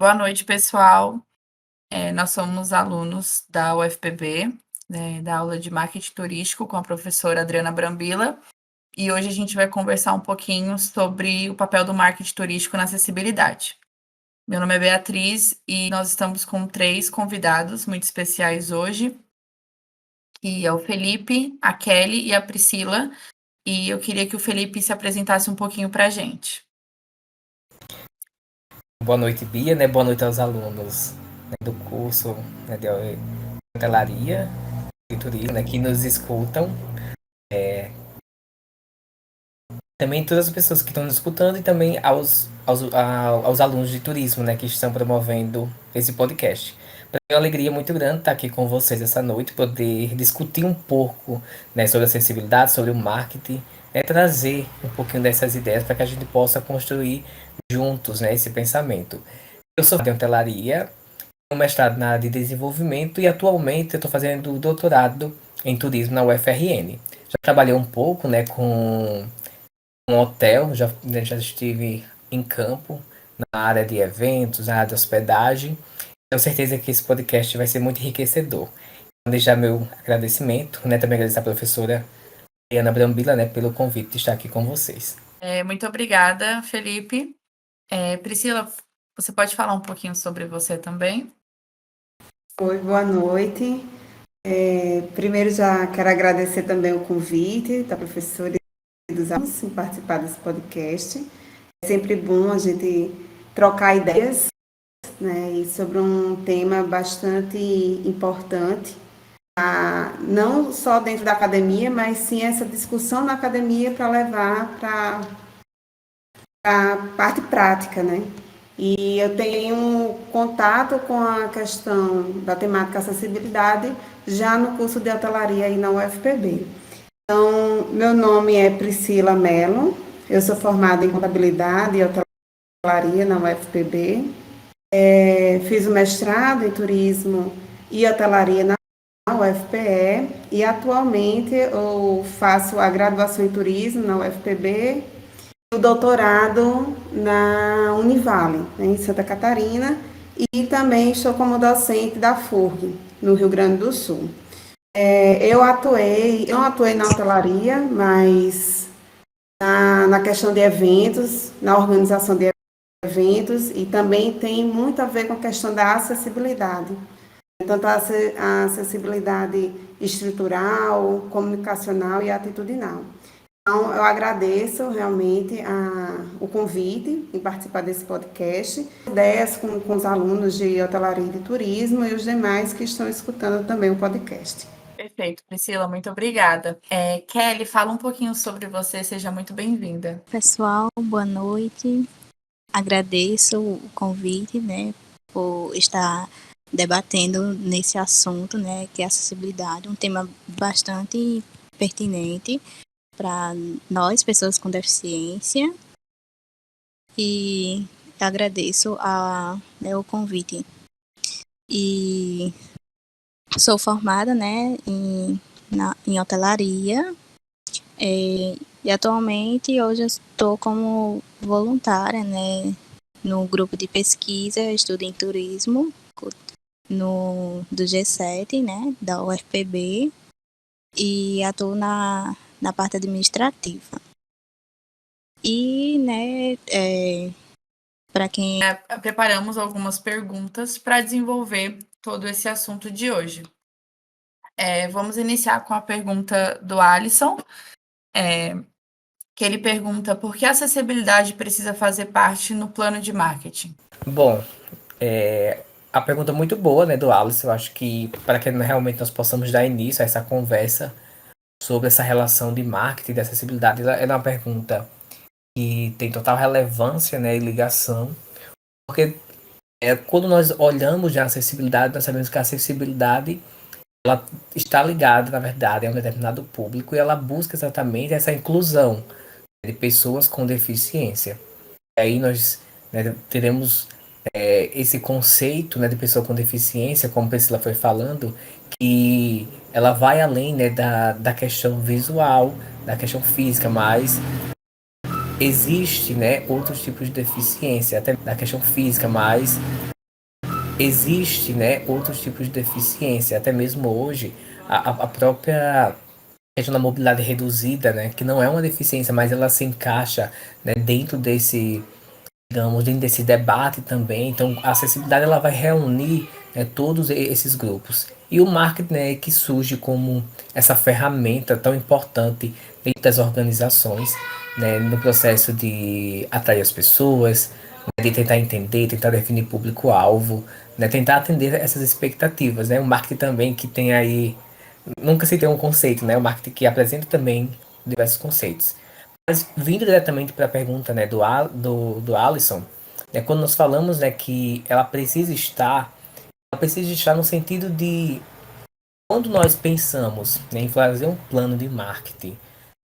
Boa noite, pessoal. Nós somos alunos da UFPB, né, da aula de marketing turístico com a professora Adriana Brambila, e hoje a gente vai conversar um pouquinho sobre o papel do marketing turístico na acessibilidade. Meu nome é Beatriz e nós estamos com 3 convidados muito especiais hoje, que é o Felipe, a Kelly e a Priscila, e eu queria que o Felipe se apresentasse um pouquinho para a gente. Boa noite, Bia, né? Boa noite aos alunos, né, do curso, né, de hotelaria e turismo, né, que nos escutam. Também todas as pessoas que estão nos escutando e também aos alunos de turismo, né, que estão promovendo esse podcast. Para mim é uma alegria muito grande estar aqui com vocês essa noite, poder discutir um pouco, né, sobre a acessibilidade, sobre o marketing, né, trazer um pouquinho dessas ideias para que a gente possa construir juntos, né, esse pensamento. Eu sou de hotelaria, tenho mestrado na área de desenvolvimento e atualmente eu estou fazendo doutorado em turismo na UFRN. Já trabalhei um pouco, né, com um hotel, já estive em campo, na área de eventos, na área de hospedagem. Tenho certeza que esse podcast vai ser muito enriquecedor. Vou deixar meu agradecimento, né, também agradecer à professora Ana Brambila, né, pelo convite de estar aqui com vocês. Muito obrigada, Felipe. Priscila, você pode falar um pouquinho sobre você também? Oi, boa noite. Primeiro já quero agradecer também o convite da professora e dos alunos em participar desse podcast. É sempre bom a gente trocar ideias, né, e sobre um tema bastante importante, não só dentro da academia, mas sim essa discussão na academia para levar para a parte prática, né? E eu tenho contato com a questão da temática acessibilidade já no curso de hotelaria aí na UFPB. Então, meu nome é Priscila Mello, eu sou formada em contabilidade e hotelaria na UFPB. Fiz o mestrado em turismo e hotelaria na UFPE e atualmente eu faço a graduação em turismo na UFPB, o doutorado na Univale, né, em Santa Catarina, e também estou como docente da FURG, no Rio Grande do Sul. Eu não atuei na hotelaria, mas na questão de eventos, na organização de eventos, e também tem muito a ver com a questão da acessibilidade. Tanto a acessibilidade estrutural, comunicacional e atitudinal. Então, eu agradeço realmente o convite em participar desse podcast, ideias com os alunos de hotelaria e de turismo e os demais que estão escutando também o podcast. Perfeito, Priscila, muito obrigada. Kelly, fala um pouquinho sobre você, seja muito bem-vinda. Pessoal, boa noite. Agradeço o convite, né, por estar debatendo nesse assunto, né, que é acessibilidade, um tema bastante pertinente para nós, pessoas com deficiência, e agradeço o convite. E sou formada, né, em hotelaria, e atualmente hoje eu estou como voluntária, né, no grupo de pesquisa, estudo em turismo do G7, né, da UFPB, e atuo na parte administrativa. E, né, para quem... Preparamos algumas perguntas para desenvolver todo esse assunto de hoje. Vamos iniciar com a pergunta do Alisson, que ele pergunta por que a acessibilidade precisa fazer parte no plano de marketing? Bom, a pergunta é muito boa, né, do Alice. Eu acho que para que realmente nós possamos dar início a essa conversa sobre essa relação de marketing e de acessibilidade, ela é uma pergunta que tem total relevância, né, e ligação, porque quando nós olhamos a acessibilidade, nós sabemos que a acessibilidade ela está ligada, na verdade, a um determinado público e ela busca exatamente essa inclusão de pessoas com deficiência. E aí nós, né, teremos esse conceito, né, de pessoa com deficiência, como a Priscila foi falando, que ela vai além, né, da questão visual, da questão física, mas existe, né, outros tipos de deficiência, até da questão física, mas existe, né, outros tipos de deficiência, até mesmo hoje, a própria questão da mobilidade reduzida, né, que não é uma deficiência, mas ela se encaixa, né, dentro desse, digamos, dentro desse debate também. Então, a acessibilidade ela vai reunir, né, todos esses grupos. E o marketing, né, que surge como essa ferramenta tão importante dentro das organizações, né, no processo de atrair as pessoas, né, de tentar entender, tentar definir público-alvo, né, tentar atender essas expectativas, né, o marketing também que tem aí, nunca se tem um conceito, né, o marketing que apresenta também diversos conceitos. Mas vindo diretamente para a pergunta, né, do Alisson, né, quando nós falamos, né, que ela precisa estar no sentido de quando nós pensamos, né, em fazer um plano de marketing,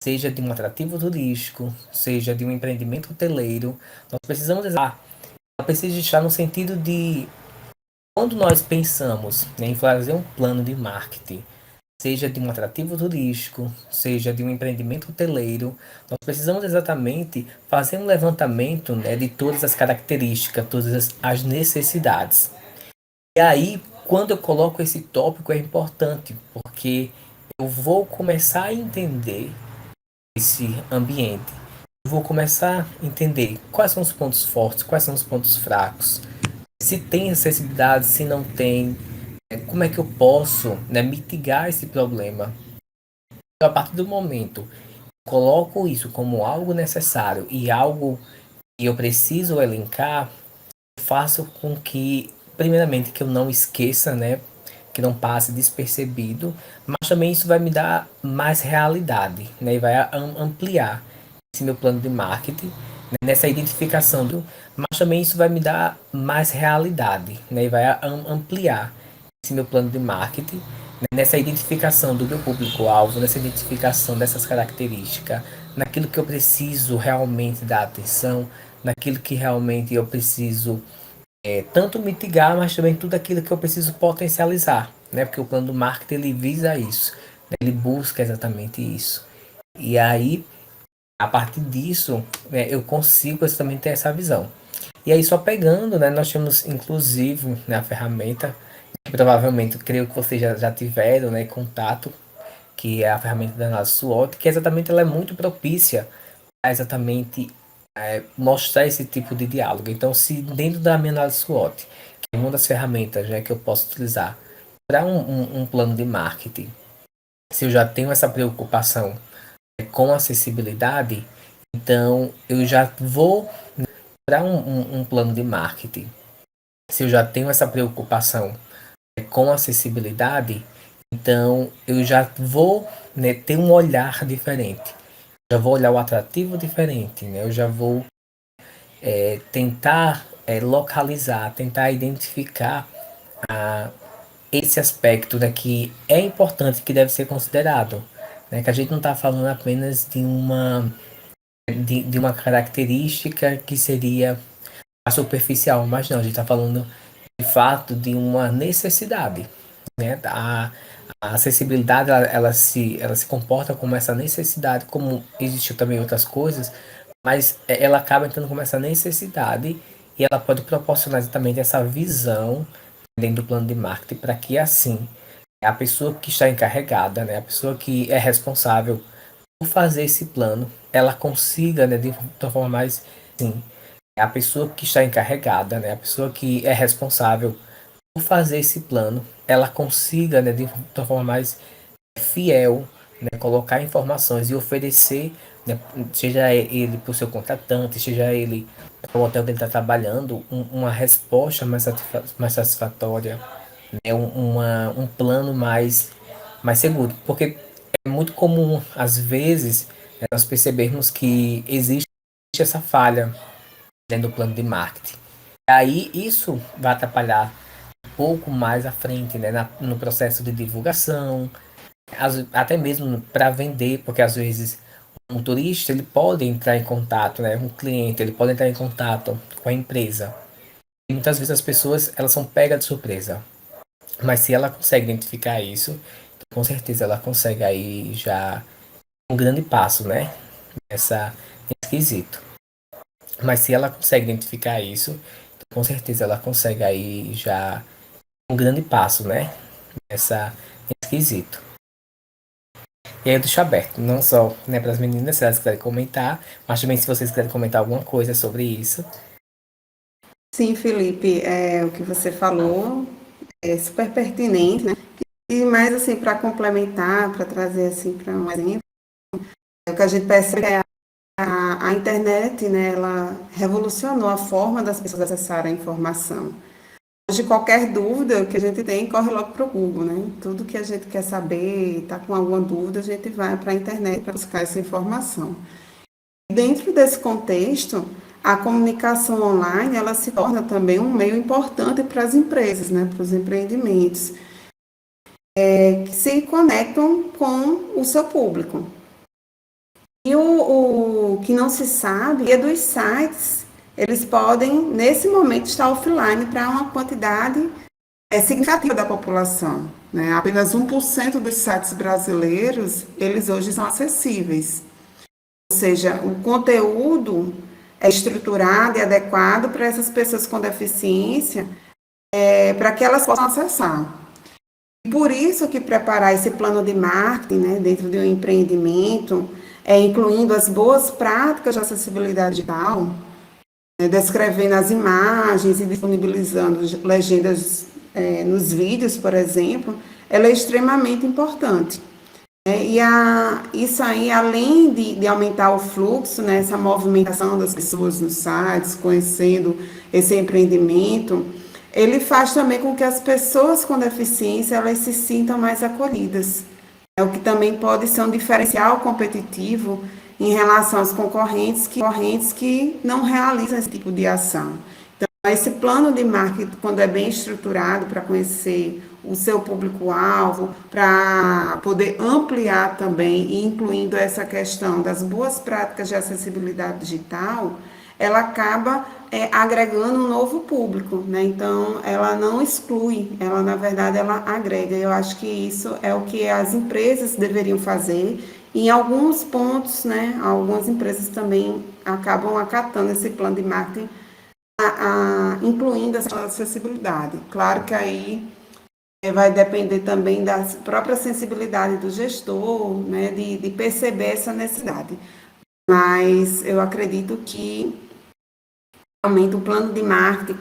seja de um atrativo turístico, seja de um empreendimento hoteleiro, nós precisamos ela precisa estar no sentido de quando nós pensamos, né, em fazer um plano de marketing, seja de um atrativo turístico, seja de um empreendimento hoteleiro, nós precisamos exatamente fazer um levantamento, né, de todas as características, todas as necessidades. E aí, quando eu coloco esse tópico, é importante, porque eu vou começar a entender esse ambiente. Eu vou começar a entender quais são os pontos fortes, quais são os pontos fracos, se tem acessibilidade, se não tem, como é que eu posso, né, mitigar esse problema. Então, a partir do momento coloco isso como algo necessário e algo que eu preciso elencar, faço com que, primeiramente, que eu não esqueça, né? Que não passe despercebido, mas também isso vai me dar mais realidade, né? E vai ampliar esse meu plano de marketing, né, nessa identificação mas também isso vai me dar mais realidade, né? E vai ampliar esse meu plano de marketing, né, nessa identificação do meu público-alvo, nessa identificação dessas características, naquilo que eu preciso realmente dar atenção, naquilo que realmente eu preciso tanto mitigar, mas também tudo aquilo que eu preciso potencializar, né? Porque o plano do marketing ele visa isso, né? Ele busca exatamente isso. E aí, a partir disso, né, eu consigo também ter essa visão. E aí, só pegando, né, nós temos inclusive, né, a ferramenta, que provavelmente creio que vocês já tiveram, né, contato, que é a ferramenta da análise SWOT, que exatamente ela é muito propícia a exatamente mostrar esse tipo de diálogo. Então, se dentro da minha análise SWOT, que é uma das ferramentas, né, que eu posso utilizar para um plano de marketing, se eu já tenho essa preocupação, com acessibilidade, então eu já vou para um plano de marketing. Se eu já tenho essa preocupação, com acessibilidade, então eu já vou, né, ter um olhar diferente. Já vou olhar o atrativo diferente, né? Eu já vou tentar localizar, tentar identificar esse aspecto, né, que é importante, que deve ser considerado, né? Que a gente não está falando apenas de uma característica que seria a superficial, mas não, a gente está falando de fato de uma necessidade, né? A acessibilidade ela se comporta como essa necessidade, como existiu também outras coisas, mas ela acaba entrando como essa necessidade e ela pode proporcionar exatamente essa visão dentro do plano de marketing para que assim a pessoa que está encarregada, né, a pessoa que é responsável por fazer esse plano, ela consiga, né, de uma forma mais sim, a pessoa que está encarregada, né, a pessoa que é responsável por fazer esse plano, ela consiga, né, de uma forma mais fiel, né, colocar informações e oferecer, né, seja ele para o seu contratante, seja ele para o hotel que ele está trabalhando, uma resposta mais satisfatória, né, um plano mais seguro. Porque é muito comum, às vezes, né, nós percebermos que existe essa falha dentro do plano de marketing. E aí isso vai atrapalhar um pouco mais à frente, né, no processo de divulgação, até mesmo para vender, porque às vezes um turista ele pode entrar em contato, né, um cliente ele pode entrar em contato com a empresa. E muitas vezes as pessoas elas são pegas de surpresa, mas se ela consegue identificar isso, com certeza ela consegue aí já um grande passo, né, nessa quesito. Mas se ela consegue identificar isso, com certeza ela consegue aí já um grande passo, né? Nesse quesito. E aí eu deixo aberto, não só, né, para as meninas, se elas quiserem comentar, mas também se vocês quiserem comentar alguma coisa sobre isso. Sim, Felipe, o que você falou é super pertinente, né? E mais assim, para complementar, para trazer assim para um exemplo, o que a gente percebe é a internet, né, ela revolucionou a forma das pessoas acessarem a informação. Hoje, qualquer dúvida que a gente tem, corre logo para o Google, né? Tudo que a gente quer saber, está com alguma dúvida, a gente vai para a internet para buscar essa informação. Dentro desse contexto, a comunicação online, ela se torna também um meio importante para as empresas, né? Para os empreendimentos, que se conectam com o seu público. E o que não se sabe é dos sites, eles podem, nesse momento, estar offline para uma quantidade significativa da população, né? Apenas 1% dos sites brasileiros, eles hoje são acessíveis. Ou seja, o conteúdo é estruturado e adequado para essas pessoas com deficiência, para que elas possam acessar. Por isso que preparar esse plano de marketing, né, dentro de um empreendimento, incluindo as boas práticas de acessibilidade digital, né, descrevendo as imagens e disponibilizando legendas nos vídeos, por exemplo, ela é extremamente importante. Isso aí, além de aumentar o fluxo, né, essa movimentação das pessoas nos sites, conhecendo esse empreendimento, ele faz também com que as pessoas com deficiência elas se sintam mais acolhidas. É o que também pode ser um diferencial competitivo em relação aos concorrentes que não realizam esse tipo de ação. Então, esse plano de marketing, quando é bem estruturado para conhecer o seu público-alvo, para poder ampliar também, incluindo essa questão das boas práticas de acessibilidade digital, ela acaba agregando um novo público, né? Então, ela não exclui, ela, na verdade, ela agrega. Eu acho que isso é o que as empresas deveriam fazer. Em alguns pontos, né, algumas empresas também acabam acatando esse plano de marketing, incluindo essa acessibilidade. Claro que aí vai depender também da própria sensibilidade do gestor, né, de perceber essa necessidade. Mas eu acredito que realmente o plano de marketing,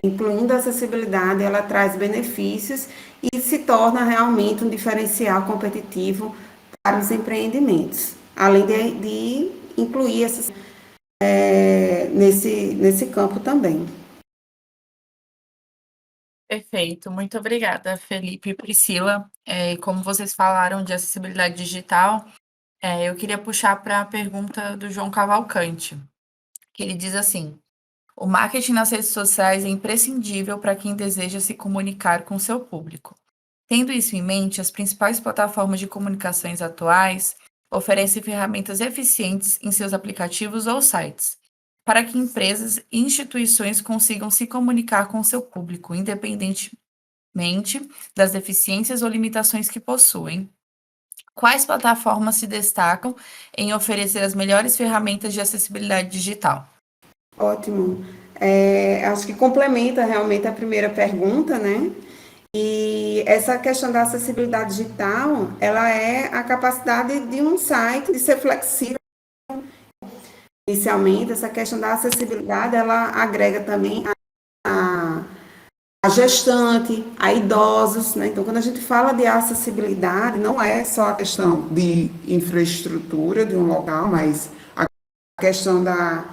incluindo a acessibilidade, ela traz benefícios e se torna realmente um diferencial competitivo para os empreendimentos, além de incluir essas, nesse campo também. Perfeito, muito obrigada, Felipe e Priscila. Como vocês falaram de acessibilidade digital, eu queria puxar para a pergunta do João Cavalcante, que ele diz assim: o marketing nas redes sociais é imprescindível para quem deseja se comunicar com seu público. Tendo isso em mente, as principais plataformas de comunicações atuais oferecem ferramentas eficientes em seus aplicativos ou sites, para que empresas e instituições consigam se comunicar com seu público, independentemente das deficiências ou limitações que possuem. Quais plataformas se destacam em oferecer as melhores ferramentas de acessibilidade digital? Ótimo. Acho que complementa realmente a primeira pergunta, né? E essa questão da acessibilidade digital, ela é a capacidade de um site de ser flexível. Inicialmente, essa questão da acessibilidade, ela agrega também a gestante, a idosos, né? Então, quando a gente fala de acessibilidade, não é só a questão de infraestrutura de um local, mas a questão da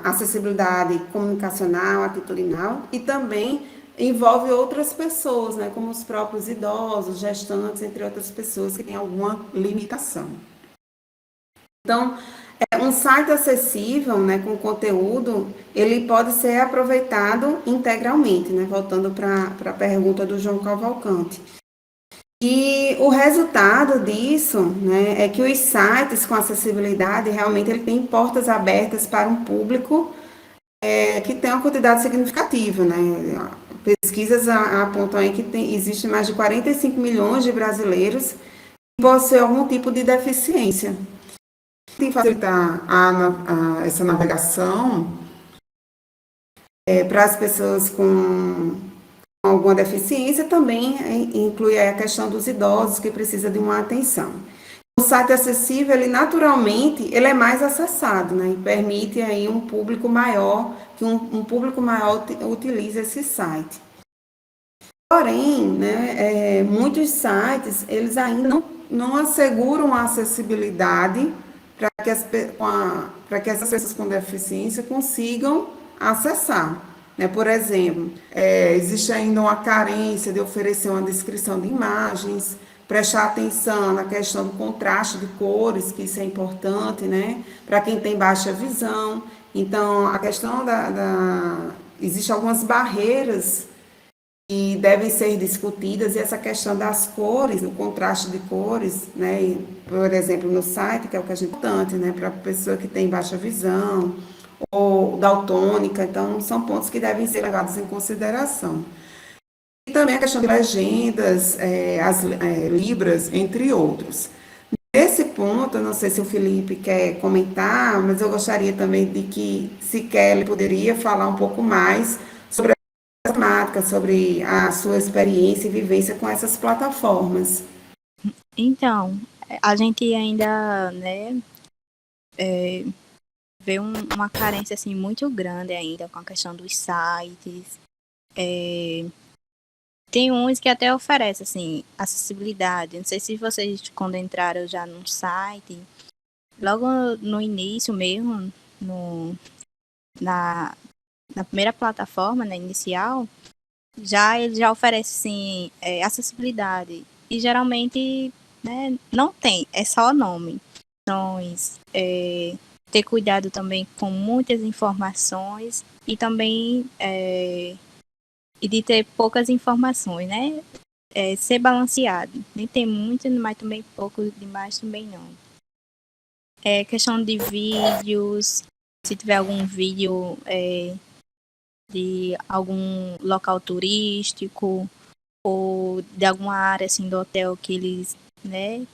acessibilidade comunicacional, atitudinal, e também envolve outras pessoas, né, como os próprios idosos, gestantes, entre outras pessoas que têm alguma limitação. Então, um site acessível, né, com conteúdo, ele pode ser aproveitado integralmente, né, voltando para a pergunta do João Cavalcante. E o resultado disso, né, é que os sites com acessibilidade realmente ele tem portas abertas para um público que tem uma quantidade significativa, né? Pesquisas apontam aí que existe mais de 45 milhões de brasileiros que possuem algum tipo de deficiência. de facilitar essa navegação para as pessoas com alguma deficiência, também inclui a questão dos idosos que precisam de uma atenção. O site acessível, ele naturalmente, ele é mais acessado, né, e permite aí um público maior, que um público maior utilize esse site. Porém, né, muitos sites, eles ainda não asseguram a acessibilidade para que essas pessoas com deficiência consigam acessar. Né? Por exemplo, existe ainda uma carência de oferecer uma descrição de imagens, prestar atenção na questão do contraste de cores, que isso é importante, né? Para quem tem baixa visão. Então, a questão existem algumas barreiras que devem ser discutidas, e essa questão das cores, o contraste de cores, né, e, por exemplo, no site, que é o que a gente é importante, né, para a pessoa que tem baixa visão, ou daltônica, então são pontos que devem ser levados em consideração. E também a questão de legendas, as libras, entre outros. Nesse ponto, eu não sei se o Felipe quer comentar, mas eu gostaria também de que, se Kelly poderia falar um pouco mais sobre temática, sobre a sua experiência e vivência com essas plataformas. Então, a gente ainda, né, vê uma carência assim muito grande ainda com a questão dos sites. Tem uns que até oferecem assim acessibilidade. Não sei se vocês, quando entraram já no site, logo no início mesmo, na primeira plataforma, né, inicial, ele já oferece assim, acessibilidade. E geralmente, né, não tem, é só nome. Então, ter cuidado também com muitas informações e também e de ter poucas informações, né? Ser balanceado. Nem tem muito, mas também pouco demais também não. Questão de vídeos, se tiver algum vídeo de algum local turístico ou de alguma área assim do hotel que eles, né,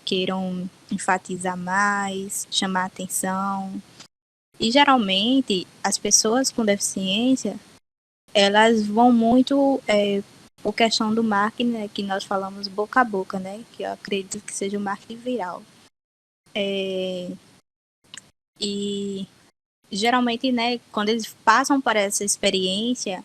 queiram enfatizar mais, chamar atenção. E geralmente as pessoas com deficiência, elas vão muito por questão do marketing, né, que nós falamos boca a boca, né, que eu acredito que seja o marketing viral. E geralmente, né, quando eles passam por essa experiência,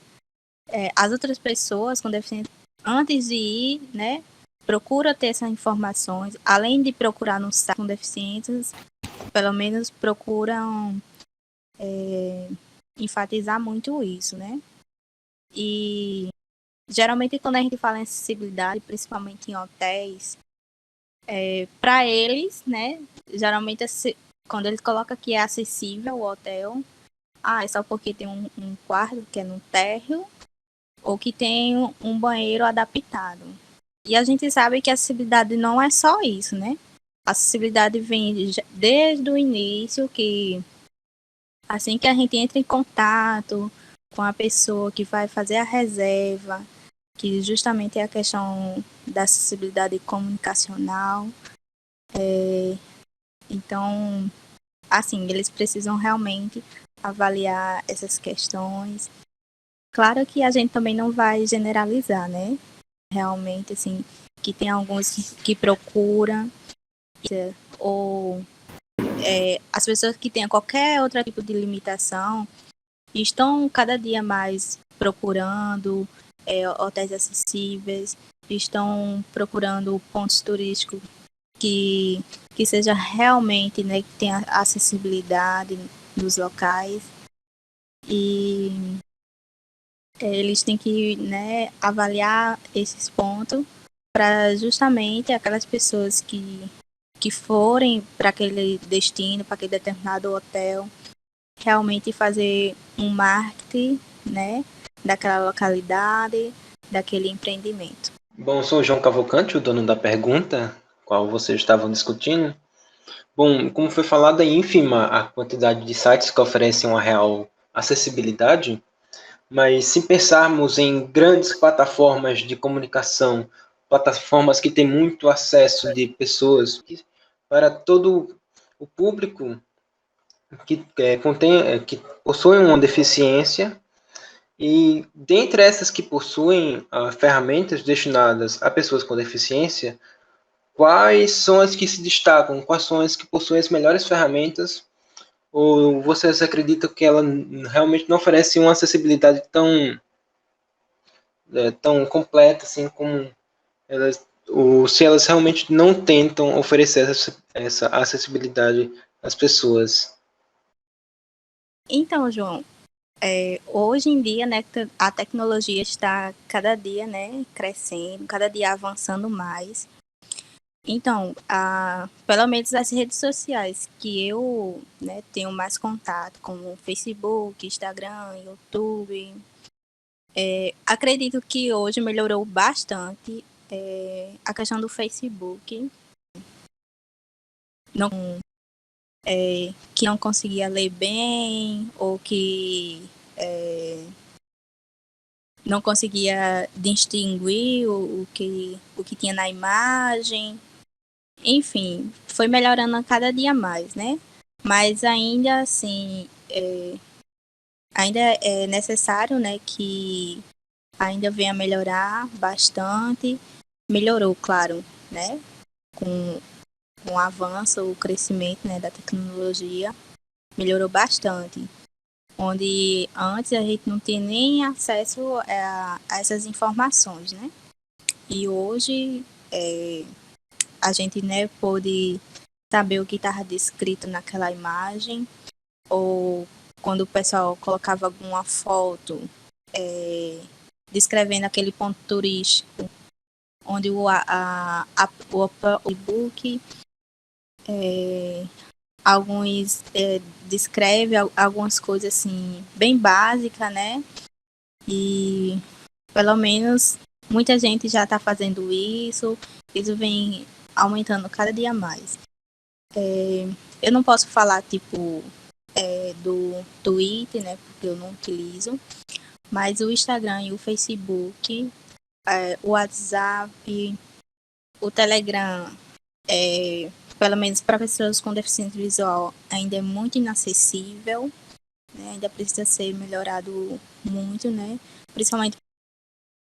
as outras pessoas com deficiência, antes de ir, né, procura ter essas informações, além de procurar no site com deficiências, pelo menos procuram enfatizar muito isso, né? E geralmente quando a gente fala em acessibilidade, principalmente em hotéis, para eles, né, geralmente quando eles colocam que é acessível o hotel, é só porque tem um quarto que é no térreo ou que tem um banheiro adaptado. E a gente sabe que a acessibilidade não é só isso, né? A acessibilidade vem desde o início, que assim que a gente entra em contato com a pessoa que vai fazer a reserva, que justamente é a questão da acessibilidade comunicacional. Então, assim, eles precisam realmente avaliar essas questões. Claro que a gente também não vai generalizar, né? Realmente, assim, que tem alguns que procuram, ou as pessoas que têm qualquer outro tipo de limitação estão cada dia mais procurando hotéis acessíveis, estão procurando pontos turísticos que seja realmente, né, que tenha acessibilidade nos locais. E eles têm que, né, avaliar esses pontos para justamente aquelas pessoas que forem para aquele destino, para aquele determinado hotel, realmente fazer um marketing, né, daquela localidade, daquele empreendimento. Bom, eu sou o João Cavalcante, o dono da pergunta, qual vocês estavam discutindo. Bom, como foi falado, é ínfima a quantidade de sites que oferecem uma real acessibilidade, mas se pensarmos em grandes plataformas de comunicação, plataformas que têm muito acesso de pessoas para todo o público que possui uma deficiência, e dentre essas que possuem ferramentas destinadas a pessoas com deficiência, quais são as que se destacam? Quais são as que possuem as melhores ferramentas? Ou vocês acreditam que ela realmente não oferece uma acessibilidade tão completa assim como elas, ou se elas realmente não tentam oferecer essa acessibilidade às pessoas? Então, João, hoje em dia, né, a tecnologia está cada dia, né, crescendo, cada dia avançando mais. Então, pelo menos as redes sociais que eu, né, tenho mais contato, como Facebook, Instagram, YouTube, acredito que hoje melhorou bastante a questão do Facebook. Não, que não conseguia ler bem ou que não conseguia distinguir o que tinha na imagem. Enfim, foi melhorando a cada dia mais, né? Mas ainda assim, ainda é necessário, né, que ainda venha melhorar bastante. Melhorou, claro, né? Com o avanço, o crescimento, né, da tecnologia, melhorou bastante. Onde antes a gente não tinha nem acesso a essas informações, né? E hoje a gente, né, pôde saber o que estava descrito naquela imagem, ou quando o pessoal colocava alguma foto descrevendo aquele ponto turístico, onde o e-book alguns descreve algumas coisas assim bem básicas, né? E pelo menos muita gente já está fazendo isso vem aumentando cada dia mais. Eu não posso falar tipo do Twitter, né? Porque eu não utilizo, mas o Instagram e o Facebook, o WhatsApp, o Telegram, pelo menos para pessoas com deficiência visual, ainda é muito inacessível, né? Ainda precisa ser melhorado muito, né? Principalmente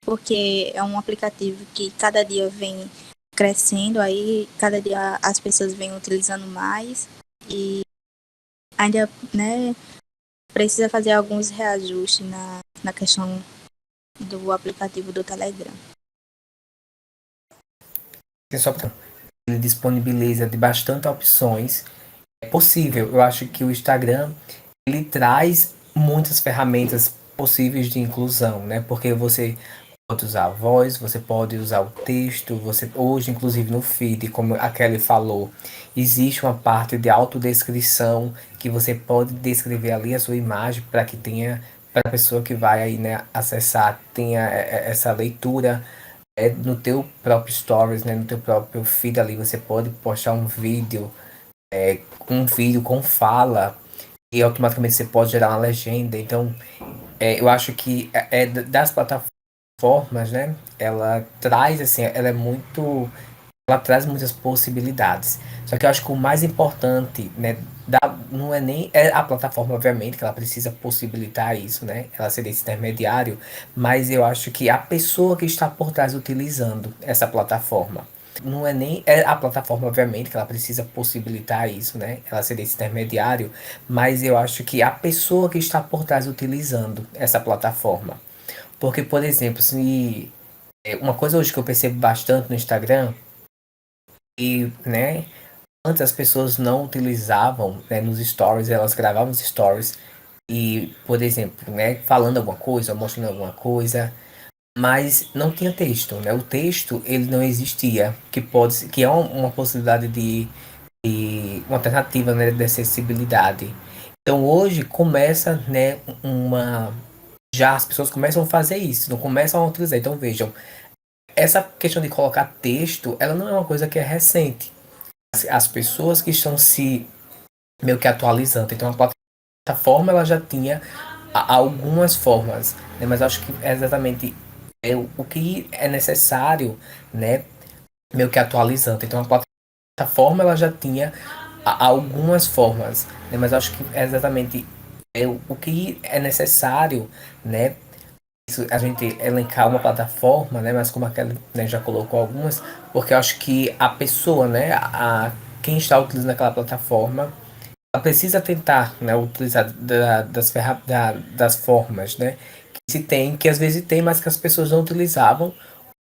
porque é um aplicativo que cada dia vem crescendo, aí cada dia as pessoas vêm utilizando mais e ainda, né, precisa fazer alguns reajustes na questão do aplicativo do Telegram. Só pra ele disponibiliza de bastante opções. É possível. Eu acho que o Instagram ele traz muitas ferramentas possíveis de inclusão, né? Porque você pode usar a voz, você pode usar o texto, você hoje, inclusive no feed, como a Kelly falou, existe uma parte de autodescrição que você pode descrever ali a sua imagem para que tenha para a pessoa que vai aí, né, acessar tenha essa leitura no teu próprio stories, né, no teu próprio feed ali você pode postar um vídeo com fala e automaticamente você pode gerar uma legenda. Então, eu acho que das plataformas, né? Ela traz assim, ela traz muitas possibilidades. Só que eu acho que o mais importante, né, não é nem a plataforma, obviamente, que ela precisa possibilitar isso, né? Ela ser esse intermediário, mas eu acho que a pessoa que está por trás utilizando essa plataforma não é nem a plataforma, obviamente, que ela precisa possibilitar isso, né? Ela ser esse intermediário, mas eu acho que a pessoa que está por trás utilizando essa plataforma. Porque, por exemplo, se uma coisa hoje que eu percebo bastante no Instagram e, né, antes as pessoas não utilizavam, né, nos stories, elas gravavam os stories e, por exemplo, né, falando alguma coisa, mostrando alguma coisa, mas não tinha texto, né? O texto ele não existia, que é uma possibilidade de uma alternativa, né, de acessibilidade. Então hoje começa, né, já as pessoas começam a fazer isso, não começam a utilizar. Então vejam, essa questão de colocar texto, ela não é uma coisa que é recente. As pessoas que estão se meio que atualizando. Então a plataforma ela já tinha algumas formas, né? Mas acho que é exatamente o que é necessário, né? Meio que atualizando. Então a plataforma ela já tinha há algumas formas, né, mas eu acho que é exatamente o que é necessário, né, isso, a gente elencar uma plataforma, né, mas como a Kelly, né, já colocou algumas, porque eu acho que a pessoa, né, quem está utilizando aquela plataforma, ela precisa tentar, né, utilizar das formas, né, que se tem, que às vezes tem, mas que as pessoas não utilizavam,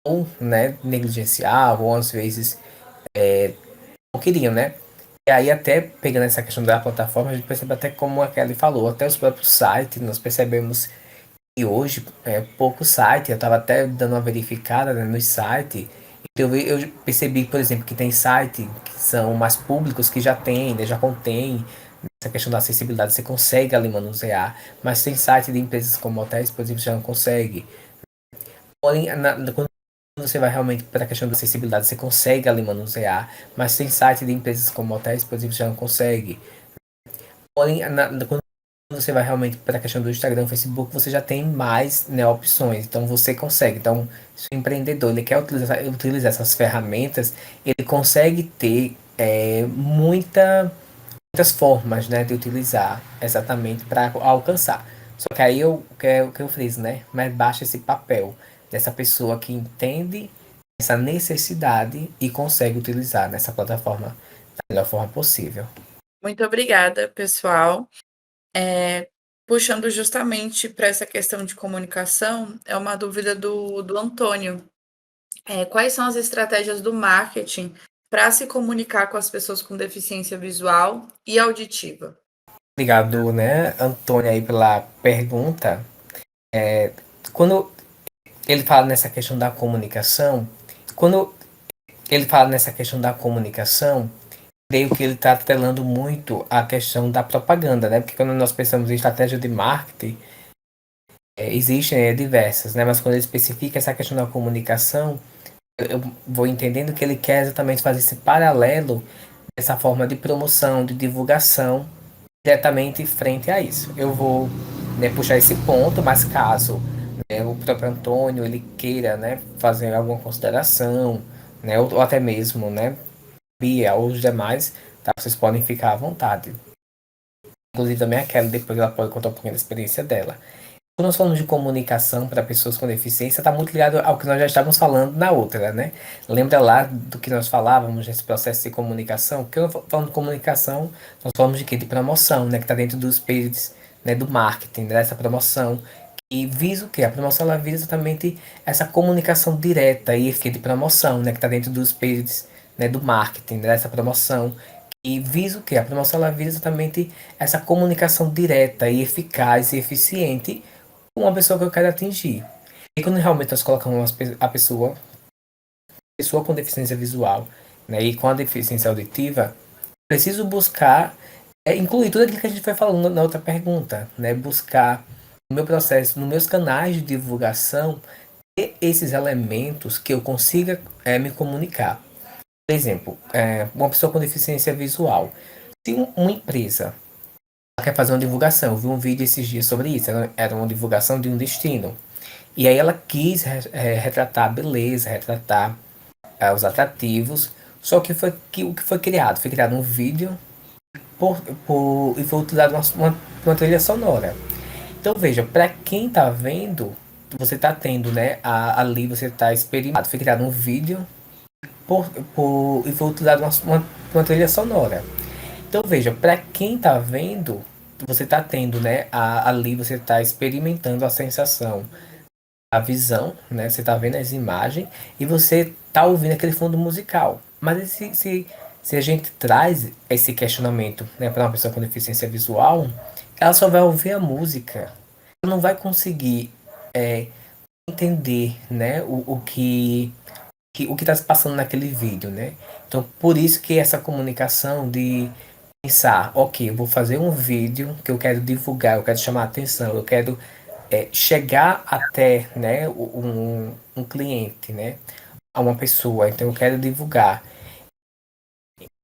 ou, né, negligenciavam, ou às vezes não queriam, né. E aí até pegando essa questão da plataforma, a gente percebe até como a Kelly falou, até os próprios sites, nós percebemos que hoje é pouco site, eu estava até dando uma verificada, né, no site, eu percebi, por exemplo, que tem site que são mais públicos, que já tem, né, já contém essa questão da acessibilidade, você consegue ali manusear, mas tem site de empresas como hotéis, por exemplo, já não consegue. Porém, quando você vai realmente para a questão da acessibilidade, você consegue ali manusear, mas tem site de empresas como hotéis, por exemplo, já não consegue. Porém, quando você vai realmente para a questão do Instagram, Facebook, você já tem mais, né, opções. Então você consegue. Então, se o empreendedor ele quer utilizar essas ferramentas, ele consegue ter muitas formas, né, de utilizar exatamente para alcançar. Só que aí o que eu friso, né? Mas baixa esse papel dessa pessoa que entende essa necessidade e consegue utilizar nessa plataforma da melhor forma possível. Muito obrigada, pessoal. Puxando justamente para essa questão de comunicação, é uma dúvida do Antônio. Quais são as estratégias do marketing para se comunicar com as pessoas com deficiência visual e auditiva? Obrigado, né, Antônio, aí pela pergunta. Quando ele fala nessa questão da comunicação, quando ele fala nessa questão da comunicação, creio que ele está atrelando muito a questão da propaganda, né? Porque quando nós pensamos em estratégia de marketing, existem diversas, né? Mas quando ele especifica essa questão da comunicação, eu vou entendendo que ele quer exatamente fazer esse paralelo dessa forma de promoção, de divulgação, diretamente frente a isso. Eu vou, né, puxar esse ponto, mas caso, né, o próprio Antônio ele queira, né, fazer alguma consideração, né, ou até mesmo, né, Bia ou os demais, tá, vocês podem ficar à vontade. Inclusive também a Kelly, depois ela pode contar um pouquinho da experiência dela. Quando nós falamos de comunicação para pessoas com deficiência, está muito ligado ao que nós já estávamos falando na outra, né? Lembra lá do que nós falávamos nesse processo de comunicação? Porque falando de comunicação, nós falamos de quê? De promoção, né? Que está dentro dos spirits, né? Do marketing, né? Dessa promoção. E visa o quê? A promoção ela visa exatamente essa comunicação direta e eficaz de promoção, né? Que está dentro dos spirits, né? Do marketing, né? Dessa promoção. E visa o quê? A promoção ela visa exatamente essa comunicação direta e eficaz e eficiente uma pessoa que eu quero atingir. E quando realmente nós colocamos a pessoa com deficiência visual, né, e com a deficiência auditiva, preciso buscar incluir tudo aquilo que a gente foi falando na outra pergunta, né, buscar no meu processo, nos meus canais de divulgação, ter esses elementos que eu consiga me comunicar. Por exemplo, uma pessoa com deficiência visual, se uma empresa quer fazer uma divulgação, eu vi um vídeo esses dias sobre isso, era uma divulgação de um destino. E aí ela quis retratar a beleza, retratar os atrativos, só que o que foi criado? Foi criado um vídeo e foi utilizado uma trilha sonora. Então veja, para quem tá vendo, você tá tendo, né, ali você tá experimentando, foi criado um vídeo e foi utilizado uma trilha sonora. Então veja, para quem tá vendo, você tá tendo, né, ali você tá experimentando a sensação, a visão, né? Você tá vendo as imagens e você tá ouvindo aquele fundo musical. Mas se a gente traz esse questionamento, né, para uma pessoa com deficiência visual, ela só vai ouvir a música. Ela não vai conseguir entender, né, o que está se passando naquele vídeo, né? Então, por isso que essa comunicação de pensar, ok, eu vou fazer um vídeo que eu quero divulgar, eu quero chamar a atenção, eu quero chegar até, né, um cliente, né, a uma pessoa. Então, eu quero divulgar.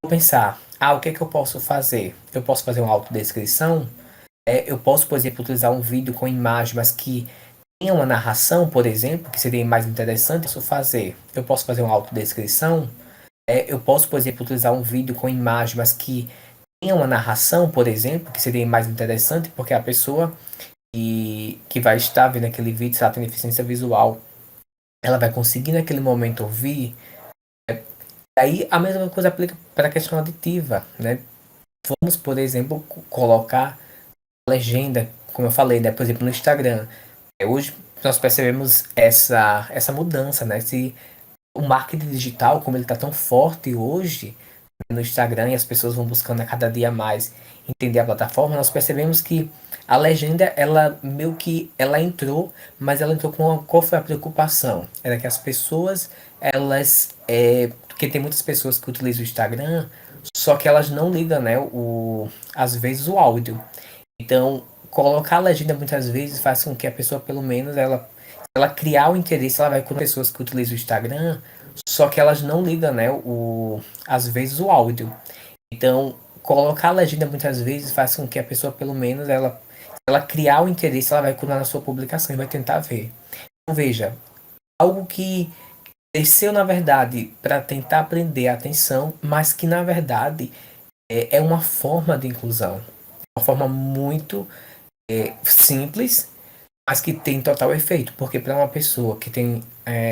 Vou pensar, o que é que eu posso fazer? Eu posso fazer uma autodescrição? Eu posso, por exemplo, utilizar um vídeo com imagem, mas que tenha uma narração, por exemplo, que seria mais interessante. Eu posso fazer uma autodescrição? Eu posso, por exemplo, utilizar um vídeo com imagem, mas que tenha uma narração, por exemplo, que seria mais interessante, porque a pessoa que vai estar vendo aquele vídeo, se ela tem deficiência visual, ela vai conseguir naquele momento ouvir. Aí a mesma coisa aplica para a questão auditiva, né? Vamos, por exemplo, colocar legenda, como eu falei, né? Por exemplo, no Instagram. Hoje nós percebemos essa mudança, né? Se o marketing digital, como ele está tão forte hoje no Instagram e as pessoas vão buscando a cada dia mais entender a plataforma, nós percebemos que a legenda, ela meio que ela entrou, mas ela entrou com qual foi a preocupação? Era que as pessoas, elas, porque tem muitas pessoas que utilizam o Instagram, só que elas não ligam, né, às vezes o áudio. Então, colocar a legenda muitas vezes faz com que a pessoa, pelo menos, ela criar o interesse, ela vai com pessoas que utilizam o Instagram, só que elas não ligam, né, às vezes o áudio. Então, colocar a legenda muitas vezes faz com que a pessoa, pelo menos, ela criar o interesse, ela vai continuar na sua publicação e vai tentar ver. Então, veja, algo que desceu, na verdade, para tentar prender a atenção, mas que, na verdade, é uma forma de inclusão. Uma forma muito simples, mas que tem total efeito. Porque para uma pessoa que tem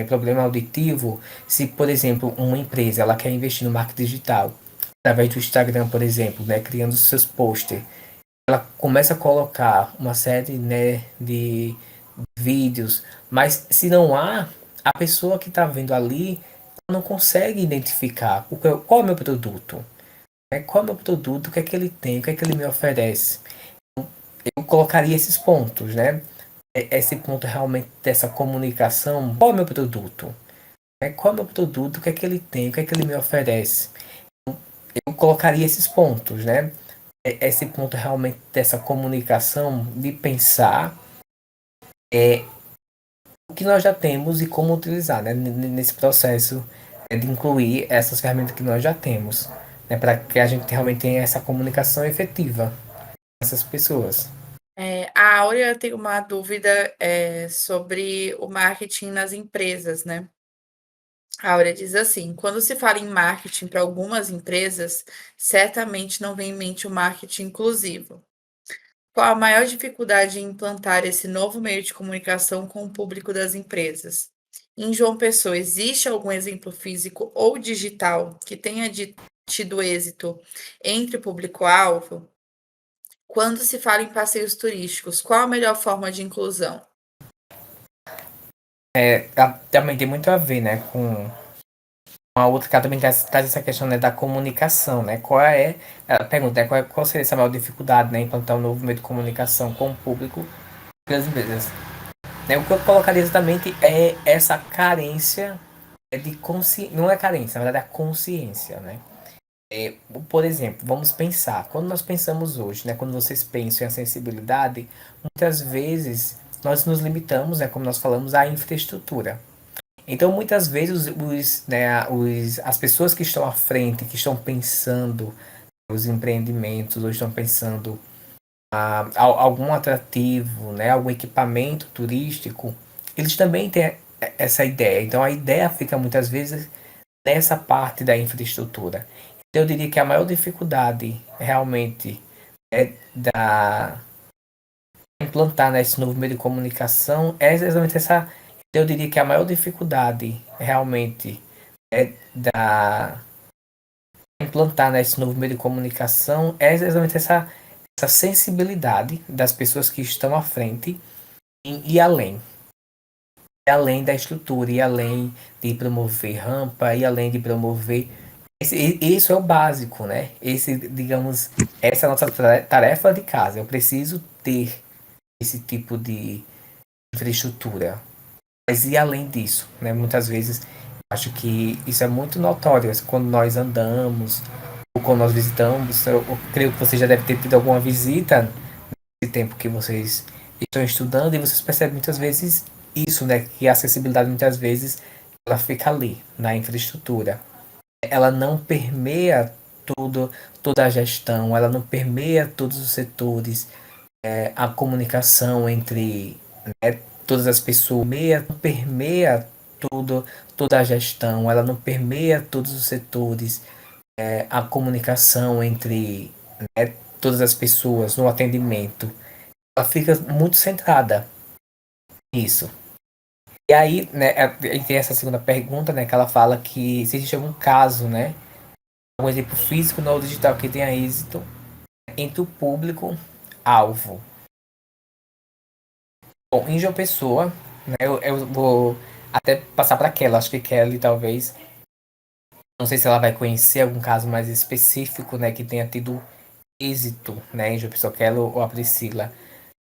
problema auditivo, se, por exemplo, uma empresa ela quer investir no marketing digital, através do Instagram, por exemplo, né, criando seus posters, ela começa a colocar uma série, né, de vídeos, mas se não há, a pessoa que está vendo ali não consegue identificar qual é o meu produto, né? Qual é o meu produto, o que é que ele tem, o que é que ele me oferece. Eu colocaria esses pontos, né? Esse ponto realmente dessa comunicação, qual é o meu produto, né? Qual é o meu produto, o que é que ele tem, o que é que ele me oferece. Eu colocaria esses pontos, né? Esse ponto realmente dessa comunicação, de pensar o que nós já temos e como utilizar, né? Nesse processo de incluir essas ferramentas que nós já temos, né? Para que a gente realmente tenha essa comunicação efetiva com essas pessoas. A Áurea tem uma dúvida sobre o marketing nas empresas, né? A Áurea diz assim: quando se fala em marketing para algumas empresas, certamente não vem em mente o marketing inclusivo. Qual a maior dificuldade em implantar esse novo meio de comunicação com o público das empresas? Em João Pessoa, existe algum exemplo físico ou digital que tenha tido êxito entre o público-alvo? Quando se fala em passeios turísticos, qual a melhor forma de inclusão? Também tem muito a ver, né, com a outra que também traz essa questão, né, da comunicação, né? Qual é a pergunta, né, qual seria essa maior dificuldade, né, em implantar um novo meio de comunicação com o público das empresas? Né, o que eu colocaria exatamente é essa carência de consciência, não é carência, na verdade é a consciência, né? Por exemplo, vamos pensar, quando nós pensamos hoje, né, quando vocês pensam em acessibilidade, muitas vezes nós nos limitamos, né, como nós falamos, à infraestrutura. Então, muitas vezes, as pessoas que estão à frente, que estão pensando os empreendimentos, ou estão pensando algum atrativo, né, algum equipamento turístico, eles também têm essa ideia. Então, a ideia fica muitas vezes nessa parte da infraestrutura. Então, eu diria que a maior dificuldade realmente é da implantar, né, esse novo meio de comunicação é exatamente essa. Eu diria que a maior dificuldade realmente é da implantar, né, esse novo meio de comunicação é exatamente essa sensibilidade das pessoas que estão à frente e além. E além da estrutura, e além de promover rampa, e além de promover. Isso é o básico, né? Digamos, essa é a nossa tarefa de casa. Eu preciso ter esse tipo de infraestrutura. Mas e além disso, né? Muitas vezes acho que isso é muito notório quando nós andamos ou quando nós visitamos. Eu creio que você já deve ter tido alguma visita nesse tempo que vocês estão estudando e vocês percebem muitas vezes isso, né? Que a acessibilidade muitas vezes ela fica ali na infraestrutura. Ela não permeia toda a gestão, ela não permeia todos os setores, a comunicação entre, né, todas as pessoas, permeia toda a gestão, ela não permeia todos os setores, a comunicação entre, né, todas as pessoas no atendimento, ela fica muito centrada nisso. E aí, né, aí tem essa segunda pergunta, né, que ela fala que se existe algum caso, né, um exemplo físico ou digital que tenha êxito entre o público-alvo. Bom, em João Pessoa, né, eu vou até passar para Kelly, acho que Kelly talvez, não sei se ela vai conhecer algum caso mais específico, né, que tenha tido êxito, né, em João Pessoa, Kelly ou a Priscila.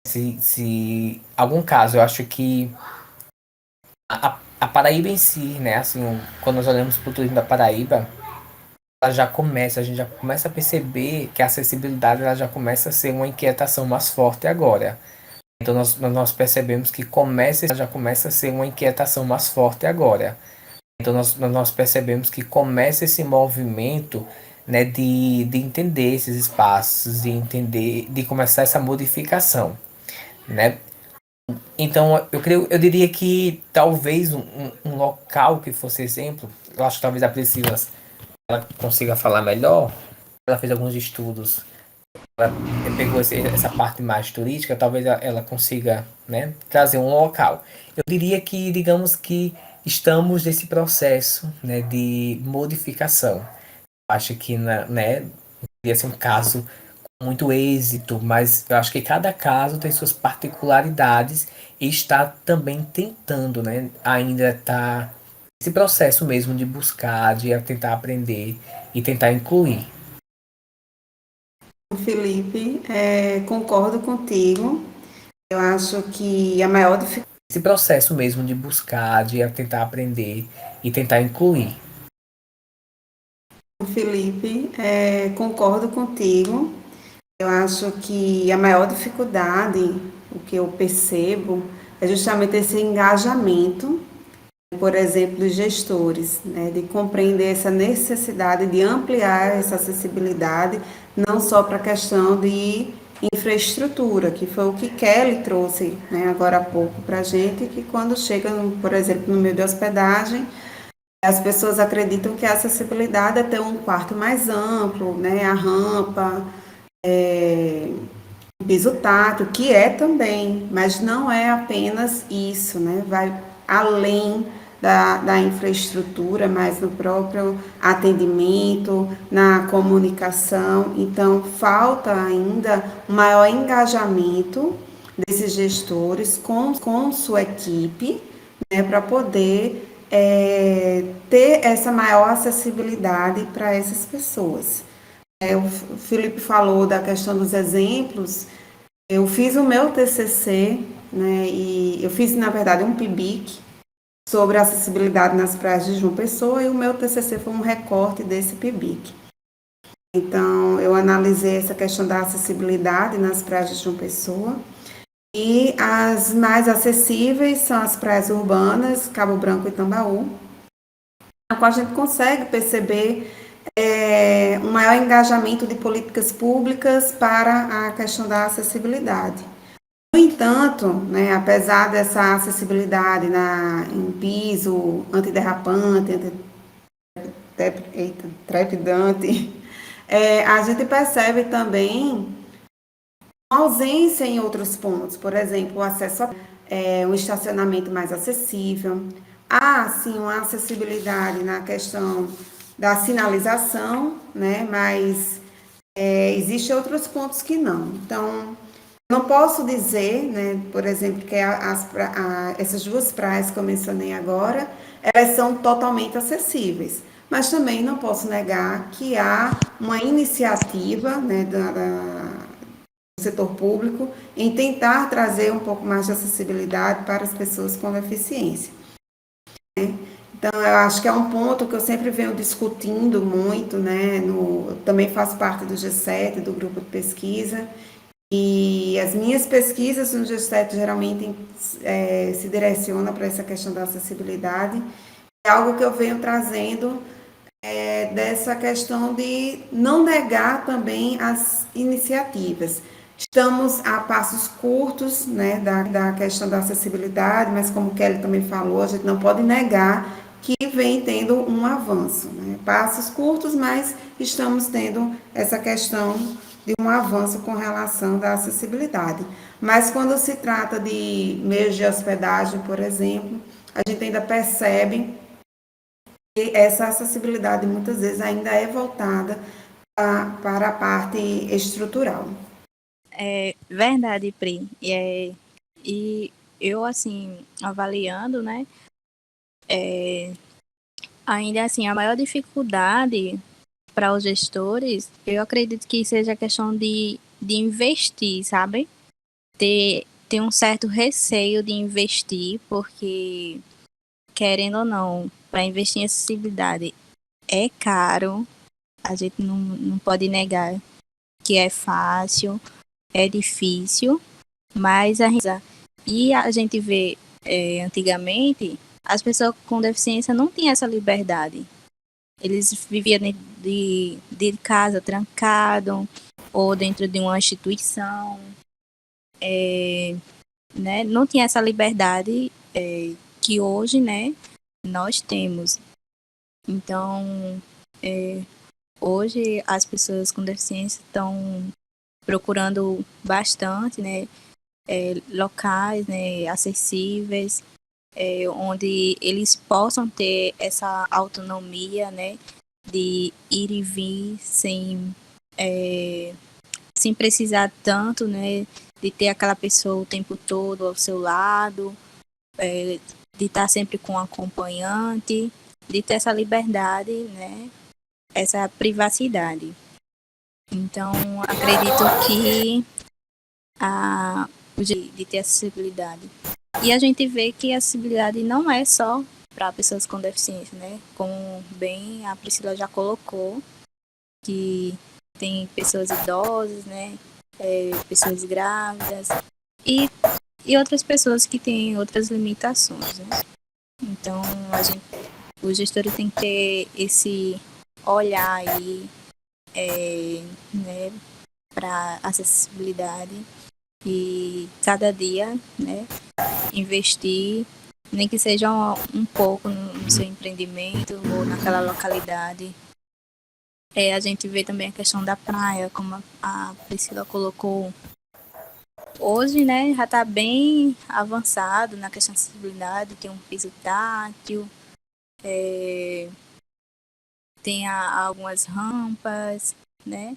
Se algum caso, eu acho que a Paraíba em si, né, assim, quando nós olhamos para o turismo da Paraíba, a gente já começa a perceber que a acessibilidade ela já começa a ser uma inquietação mais forte agora. Então nós percebemos que já começa a ser uma inquietação mais forte agora. Então nós percebemos que começa esse movimento, né, de entender esses espaços, de entender, de começar essa modificação, né? Então eu diria que talvez um local que fosse exemplo, eu acho que talvez a Priscila ela consiga falar melhor. Ela fez alguns estudos, ela pegou essa parte mais turística, talvez ela consiga, né, trazer um local. Eu diria que, digamos que estamos nesse processo, né, de modificação. Acho que, né, ia ser um caso com muito êxito, mas eu acho que cada caso tem suas particularidades e está também tentando, né, ainda está esse processo mesmo de buscar, de tentar aprender e tentar incluir. Felipe, concordo contigo. Eu acho que a maior dificuldade. Esse processo mesmo de buscar, de tentar aprender e tentar incluir. Felipe, concordo contigo. Eu acho que a maior dificuldade, o que eu percebo, é justamente esse engajamento, por exemplo, dos gestores, né, de compreender essa necessidade de ampliar essa acessibilidade, não só para a questão de infraestrutura, que foi o que Kelly trouxe, né, agora há pouco para a gente, que quando chega, por exemplo, no meio de hospedagem, as pessoas acreditam que a acessibilidade é ter um quarto mais amplo, né, a rampa, o piso tátil, que é também, mas não é apenas isso, né? Vai além da infraestrutura, mas no próprio atendimento, na comunicação. Então, falta ainda um maior engajamento desses gestores com sua equipe, né, para poder ter essa maior acessibilidade para essas pessoas. O Felipe falou da questão dos exemplos. Eu fiz o meu TCC, né, e eu fiz, na verdade, um PIBIC sobre acessibilidade nas praias de João Pessoa, e o meu TCC foi um recorte desse PIBIC. Então, eu analisei essa questão da acessibilidade nas praias de João Pessoa, e as mais acessíveis são as praias urbanas, Cabo Branco e Tambaú, na qual a gente consegue perceber um maior engajamento de políticas públicas para a questão da acessibilidade. No entanto, né, apesar dessa acessibilidade em piso antiderrapante, trepidante, a gente percebe também uma ausência em outros pontos, por exemplo, o acesso a um estacionamento mais acessível. Há, sim, uma acessibilidade na questão da sinalização, né, mas existem outros pontos que não. Então, não posso dizer, né, por exemplo, que essas duas praias que eu mencionei agora, elas são totalmente acessíveis, mas também não posso negar que há uma iniciativa, né, do setor público em tentar trazer um pouco mais de acessibilidade para as pessoas com deficiência, né? Então, eu acho que é um ponto que eu sempre venho discutindo muito, né? Eu também faço parte do G7, do grupo de pesquisa, e as minhas pesquisas no G7 geralmente se direcionam para essa questão da acessibilidade. É algo que eu venho trazendo dessa questão de não negar também as iniciativas. Estamos a passos curtos, né, da questão da acessibilidade, mas como Kelly também falou, a gente não pode negar que vem tendo um avanço, né? Passos curtos, mas estamos tendo essa questão de um avanço com relação da acessibilidade. Mas quando se trata de meios de hospedagem, por exemplo, a gente ainda percebe que essa acessibilidade muitas vezes ainda é voltada para a parte estrutural. É verdade, Pri. E eu, assim, avaliando, né, ainda assim, a maior dificuldade para os gestores, eu acredito que seja a questão de investir, sabe? Ter um certo receio de investir, porque, querendo ou não, para investir em acessibilidade é caro, a gente não pode negar que é fácil, é difícil, mas a gente vê antigamente as pessoas com deficiência não tinham essa liberdade. Eles viviam de casa trancado ou dentro de uma instituição, né? Não tinha essa liberdade que hoje, né, nós temos. Então, hoje as pessoas com deficiência estão procurando bastante, né, locais, né, acessíveis, onde eles possam ter essa autonomia, né, de ir e vir sem precisar tanto, né, de ter aquela pessoa o tempo todo ao seu lado, de estar sempre com um acompanhante, de ter essa liberdade, né, essa privacidade. Então, acredito que de ter acessibilidade. E a gente vê que a acessibilidade não é só para pessoas com deficiência, né? Como bem a Priscila já colocou, que tem pessoas idosas, né? Pessoas grávidas e outras pessoas que têm outras limitações, né? Então, o gestor tem que ter esse olhar aí, né, para acessibilidade e cada dia, né, investir, nem que seja um pouco no seu empreendimento ou naquela localidade. A gente vê também a questão da praia, como a Priscila colocou. Hoje, né, já está bem avançado na questão de acessibilidade, tem um piso tátil, tem algumas rampas, né?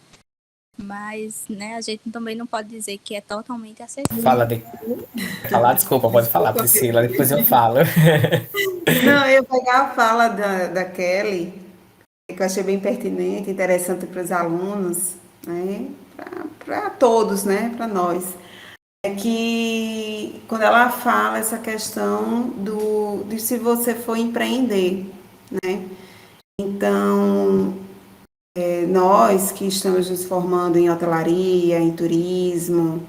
Mas, né, a gente também não pode dizer que é totalmente acessível. Falar, desculpa, pode falar, Priscila, depois eu falo. Não, eu ia pegar a fala da Kelly, que eu achei bem pertinente, interessante para os alunos, né? Para todos, né? Para nós. É que quando ela fala essa questão de se você for empreender, né? Então, nós que estamos nos formando em hotelaria, em turismo,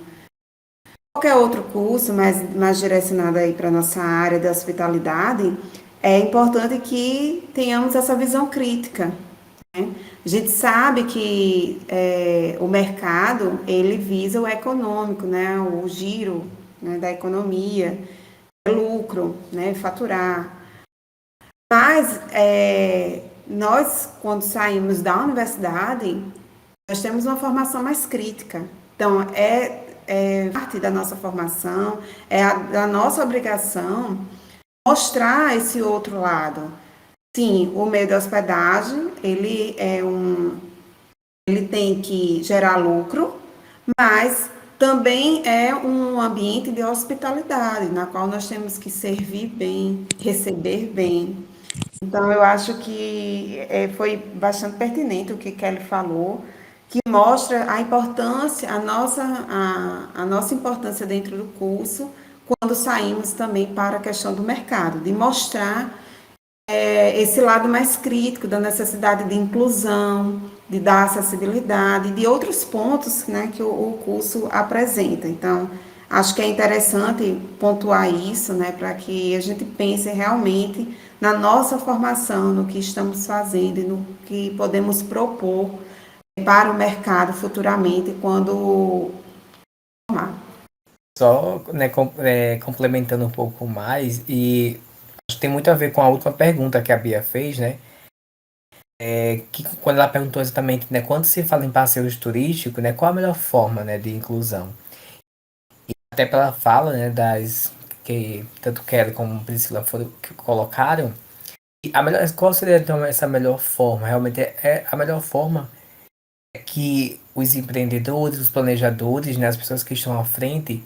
qualquer outro curso mais direcionado aí para a nossa área da hospitalidade, é importante que tenhamos essa visão crítica, né? A gente sabe que o mercado, ele visa o econômico, né? O giro, né, da economia, lucro, né? Faturar. Mas nós, quando saímos da universidade, nós temos uma formação mais crítica. Então, parte da nossa formação, da nossa obrigação mostrar esse outro lado. Sim, o meio da hospedagem, ele tem que gerar lucro, mas também é um ambiente de hospitalidade, na qual nós temos que servir bem, receber bem. Então, eu acho que foi bastante pertinente o que Kelly falou, que mostra a importância, a nossa importância dentro do curso, quando saímos também para a questão do mercado, de mostrar esse lado mais crítico da necessidade de inclusão, de dar acessibilidade, de outros pontos, né, que o curso apresenta. Então, acho que é interessante pontuar isso, né, para que a gente pense realmente na nossa formação, no que estamos fazendo e no que podemos propor para o mercado futuramente, quando Só, né, complementando um pouco mais, e acho que tem muito a ver com a última pergunta que a Bia fez, né? Que quando ela perguntou exatamente, né, quando se fala em passeios turísticos, né, qual a melhor forma, né, de inclusão? E até pela fala, né, das que tanto Kelly como Priscila foram que colocaram, e a melhor, qual seria então essa melhor forma? Realmente a melhor forma é que os empreendedores, os planejadores, né, as pessoas que estão à frente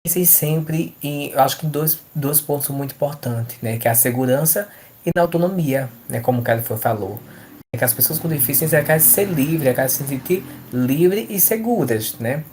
pensei sempre em, eu acho que em dois pontos muito importantes, né? Que é a segurança e na autonomia, né? Como o Kelly falou. É que as pessoas com deficiência querem ser livres, querem se sentir livres e seguras, né?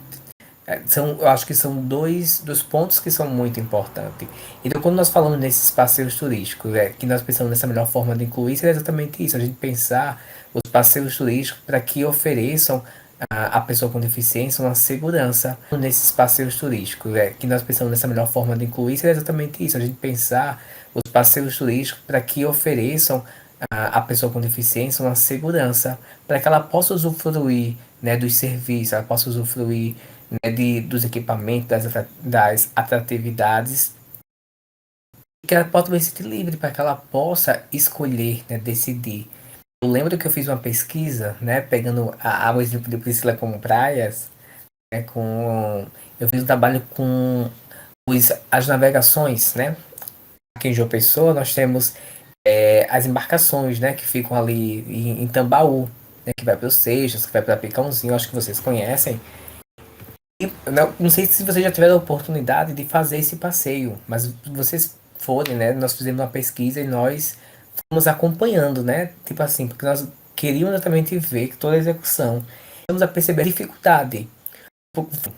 Eu acho que são dois pontos que são muito importantes. Então, quando nós falamos nesses passeios turísticos, que nós pensamos nessa melhor forma de incluir, é exatamente isso. A gente pensar os passeios turísticos para que ofereçam a pessoa com deficiência uma segurança nesses passeios turísticos. Que nós pensamos nessa melhor forma de incluir, é exatamente isso. A gente pensar os passeios turísticos para que ofereçam a pessoa com deficiência uma segurança para que ela possa usufruir, né, dos serviços, ela possa usufruir, né, dos equipamentos, das atratividades, que ela possa se sentir livre para que ela possa escolher, né, decidir. Eu lembro que eu fiz uma pesquisa, né, pegando o exemplo de Priscila como praias, né, eu fiz um trabalho com as navegações, né? Aqui em João Pessoa nós temos as embarcações, né, que ficam ali em Tambaú, né, que vai para os Seixas, que vai para Picãozinho, acho que vocês conhecem. E, não sei se vocês já tiveram a oportunidade de fazer esse passeio, mas se vocês forem, né, nós fizemos uma pesquisa e nós fomos acompanhando, né, tipo assim, porque nós queríamos exatamente ver toda a execução. Vamos a perceber a dificuldade,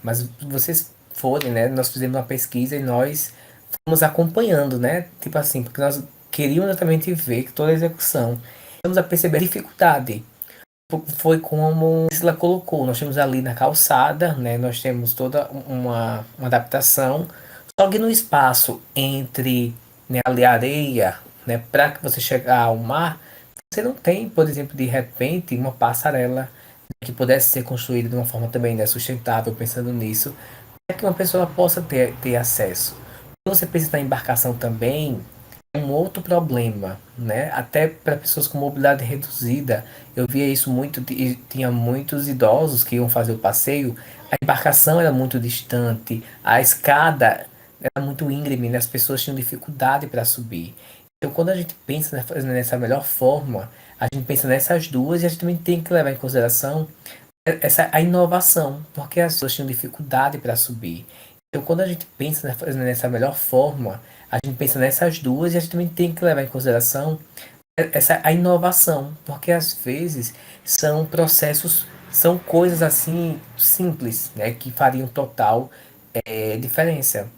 mas se vocês forem, né, nós fizemos uma pesquisa e nós fomos acompanhando, né, tipo assim, porque nós queríamos exatamente ver toda a execução. Vamos a perceber a dificuldade. Foi como ela colocou, nós temos ali na calçada, né, nós temos toda uma adaptação, só que no espaço entre, né, ali a areia, né, para que você chegar ao mar, você não tem, por exemplo, de repente, uma passarela que pudesse ser construída de uma forma também, né, sustentável, pensando nisso, para que uma pessoa possa ter acesso. Quando você pensa na embarcação também, é um outro problema, né? Até para pessoas com mobilidade reduzida, eu via isso muito, e tinha muitos idosos que iam fazer o passeio, a embarcação era muito distante, a escada era muito íngreme, né? As pessoas tinham dificuldade para subir. Então, quando a gente pensa nessa melhor forma, a gente pensa nessas duas e a gente também tem que levar em consideração a inovação, porque as pessoas tinham dificuldade para subir. Então, quando a gente pensa nessa melhor forma, a gente pensa nessas duas e a gente também tem que levar em consideração a inovação, porque às vezes são processos, são coisas assim simples, né, que fariam total diferença.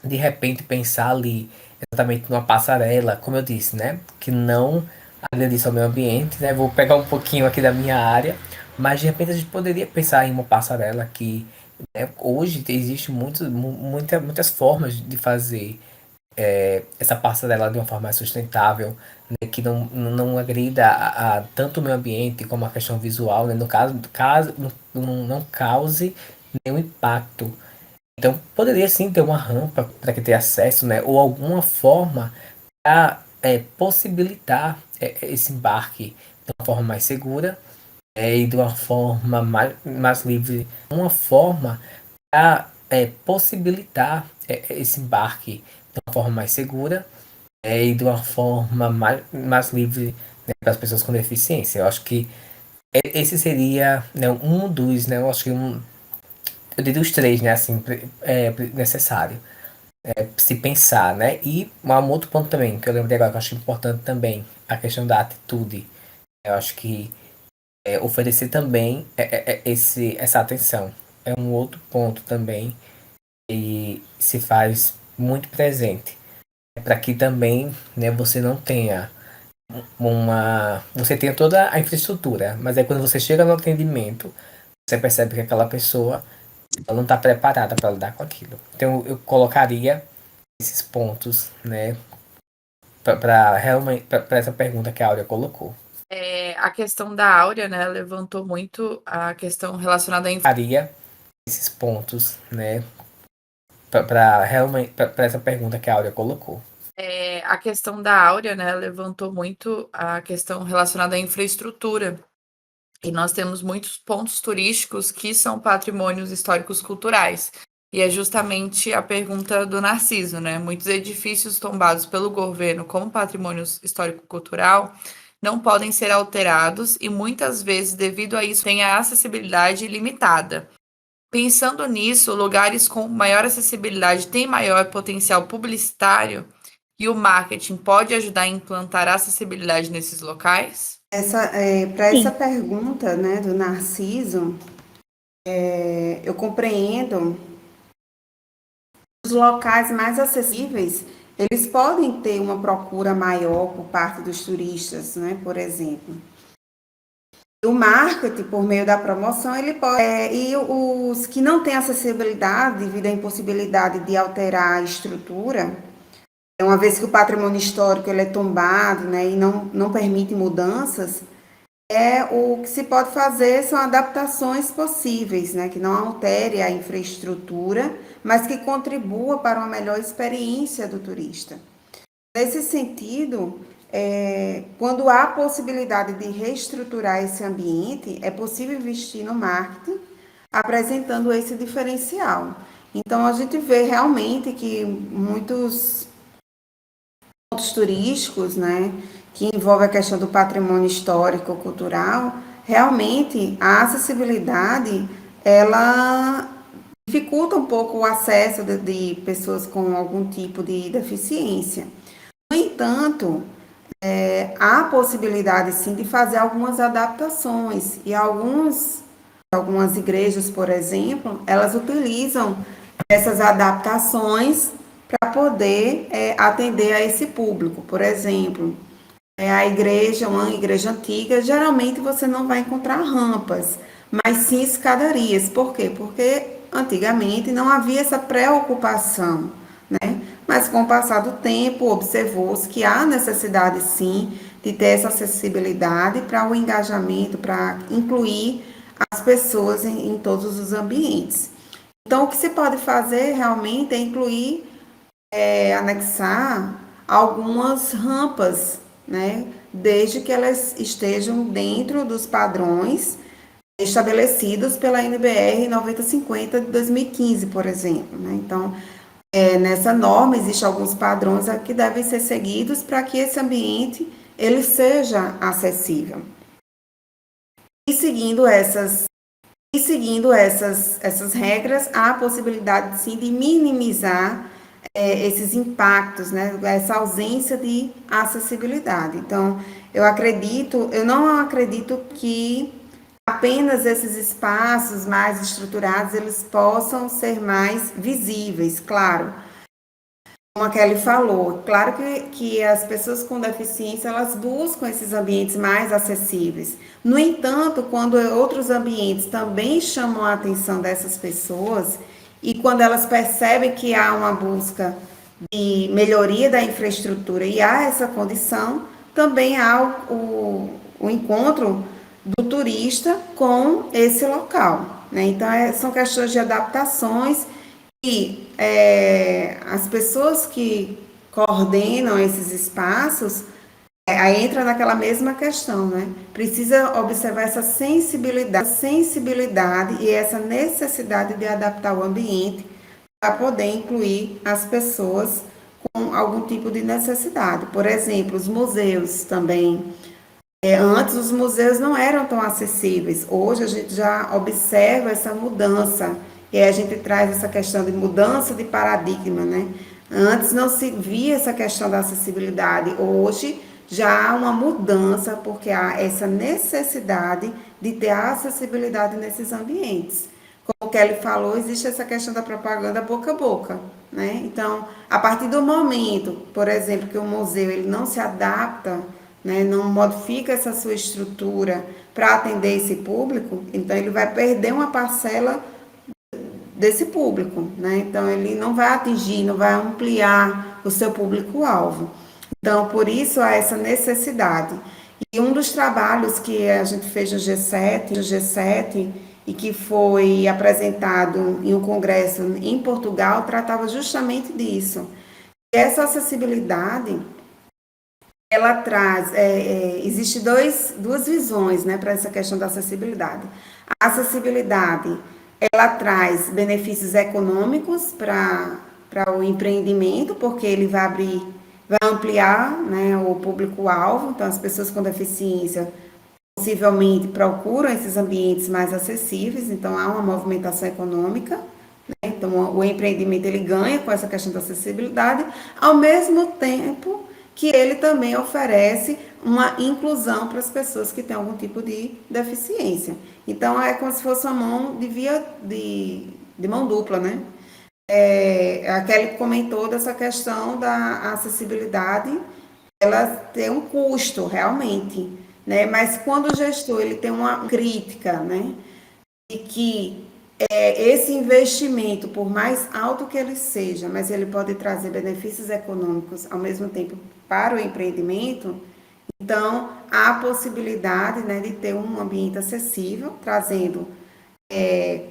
De repente pensar ali exatamente numa passarela, como eu disse, né, que não agredisse ao meio ambiente, né, vou pegar um pouquinho aqui da minha área, mas de repente a gente poderia pensar em uma passarela que, né, hoje existe muitas formas de fazer essa passarela de uma forma mais sustentável, né, que não agrida tanto o meio ambiente como a questão visual, né, no caso não cause nenhum impacto. Então poderia sim ter uma rampa para que tenha acesso, né, ou alguma forma para possibilitar esse embarque de uma forma mais segura, e de uma forma mais livre, uma forma para possibilitar esse embarque de uma forma mais segura, e de uma forma mais livre, né, para as pessoas com deficiência. Eu acho que esse seria, né, um dos, né, eu acho que eu diria os três, né, assim, necessário se pensar, né? E um outro ponto também, que eu lembrei agora, que eu acho importante também, a questão da atitude. Eu acho que oferecer também essa atenção é um outro ponto também e se faz muito presente, para que também, né, você não tenha você tenha toda a infraestrutura, mas aí quando você chega no atendimento, você percebe que aquela pessoa ela não está preparada para lidar com aquilo. Então eu colocaria esses pontos, né, para realmente para essa pergunta que a Áurea colocou. A questão da Áurea, né, levantou muito a questão relacionada à Faria esses pontos, né, para realmente para essa pergunta que a Áurea colocou. A questão da Áurea, né, levantou muito a questão relacionada à infraestrutura. E nós temos muitos pontos turísticos que são patrimônios históricos culturais. E é justamente a pergunta do Narciso, né? Muitos edifícios tombados pelo governo como patrimônio histórico-cultural não podem ser alterados e muitas vezes, devido a isso, têm a acessibilidade limitada. Pensando nisso, lugares com maior acessibilidade têm maior potencial publicitário e o marketing pode ajudar a implantar a acessibilidade nesses locais? Para essa Sim. pergunta, né, do Narciso, eu compreendo os locais mais acessíveis, eles podem ter uma procura maior por parte dos turistas, né, por exemplo. O marketing, por meio da promoção, ele pode. E os que não têm acessibilidade, devido à impossibilidade de alterar a estrutura, uma vez que o patrimônio histórico ele é tombado, né, e não permite mudanças, o que se pode fazer são adaptações possíveis, né, que não altere a infraestrutura, mas que contribua para uma melhor experiência do turista. Nesse sentido, quando há possibilidade de reestruturar esse ambiente, é possível investir no marketing, apresentando esse diferencial. Então, a gente vê realmente que muitos pontos turísticos, né, que envolvem a questão do patrimônio histórico, cultural, realmente a acessibilidade, ela dificulta um pouco o acesso de pessoas com algum tipo de deficiência. No entanto, há possibilidade sim de fazer algumas adaptações e algumas igrejas, por exemplo, elas utilizam essas adaptações para poder atender a esse público. Por exemplo, a igreja, uma igreja antiga, geralmente você não vai encontrar rampas, mas sim escadarias. Por quê? Porque antigamente não havia essa preocupação, né? Mas com o passar do tempo, observou-se que há necessidade sim de ter essa acessibilidade para o engajamento, para incluir as pessoas em todos os ambientes. Então, o que se pode fazer realmente é incluir, anexar algumas rampas, né? Desde que elas estejam dentro dos padrões estabelecidos pela NBR 9050 de 2015, por exemplo, né? Então, nessa norma existem alguns padrões que devem ser seguidos para que esse ambiente ele seja acessível. E seguindo essas regras, há a possibilidade, sim, de minimizar esses impactos, né, essa ausência de acessibilidade. Então, eu não acredito que apenas esses espaços mais estruturados, eles possam ser mais visíveis, claro. Como a Kelly falou, claro que as pessoas com deficiência, elas buscam esses ambientes mais acessíveis. No entanto, quando outros ambientes também chamam a atenção dessas pessoas, e quando elas percebem que há uma busca de melhoria da infraestrutura e há essa condição, também há o encontro do turista com esse local, né? Então, são questões de adaptações e as pessoas que coordenam esses espaços, aí entra naquela mesma questão, né? Precisa observar essa sensibilidade e essa necessidade de adaptar o ambiente para poder incluir as pessoas com algum tipo de necessidade. Por exemplo, os museus também. Antes os museus não eram tão acessíveis, hoje a gente já observa essa mudança, e aí a gente traz essa questão de mudança de paradigma, né? Antes não se via essa questão da acessibilidade, hoje já há uma mudança, porque há essa necessidade de ter a acessibilidade nesses ambientes. Como o Kelly falou, existe essa questão da propaganda boca a boca, né? Então, a partir do momento, por exemplo, que o museu ele não se adapta, né, não modifica essa sua estrutura para atender esse público, então ele vai perder uma parcela desse público, né? Então ele não vai atingir, não vai ampliar o seu público-alvo. Então, por isso há essa necessidade. E um dos trabalhos que a gente fez no G7 e que foi apresentado em um congresso em Portugal, tratava justamente disso. Essa acessibilidade, ela traz, existe duas visões, né, para essa questão da acessibilidade. A acessibilidade, ela traz benefícios econômicos para o empreendimento, porque ele vai ampliar, né, o público-alvo, então as pessoas com deficiência possivelmente procuram esses ambientes mais acessíveis, então há uma movimentação econômica, né? Então o empreendimento ele ganha com essa questão da acessibilidade, ao mesmo tempo que ele também oferece uma inclusão para as pessoas que têm algum tipo de deficiência. Então é como se fosse uma mão de mão dupla, né? A Kelly comentou dessa questão da acessibilidade, ela tem um custo realmente, né? Mas quando o gestor ele tem uma crítica, né, de que esse investimento, por mais alto que ele seja, mas ele pode trazer benefícios econômicos ao mesmo tempo para o empreendimento, então há a possibilidade, né, de ter um ambiente acessível, trazendo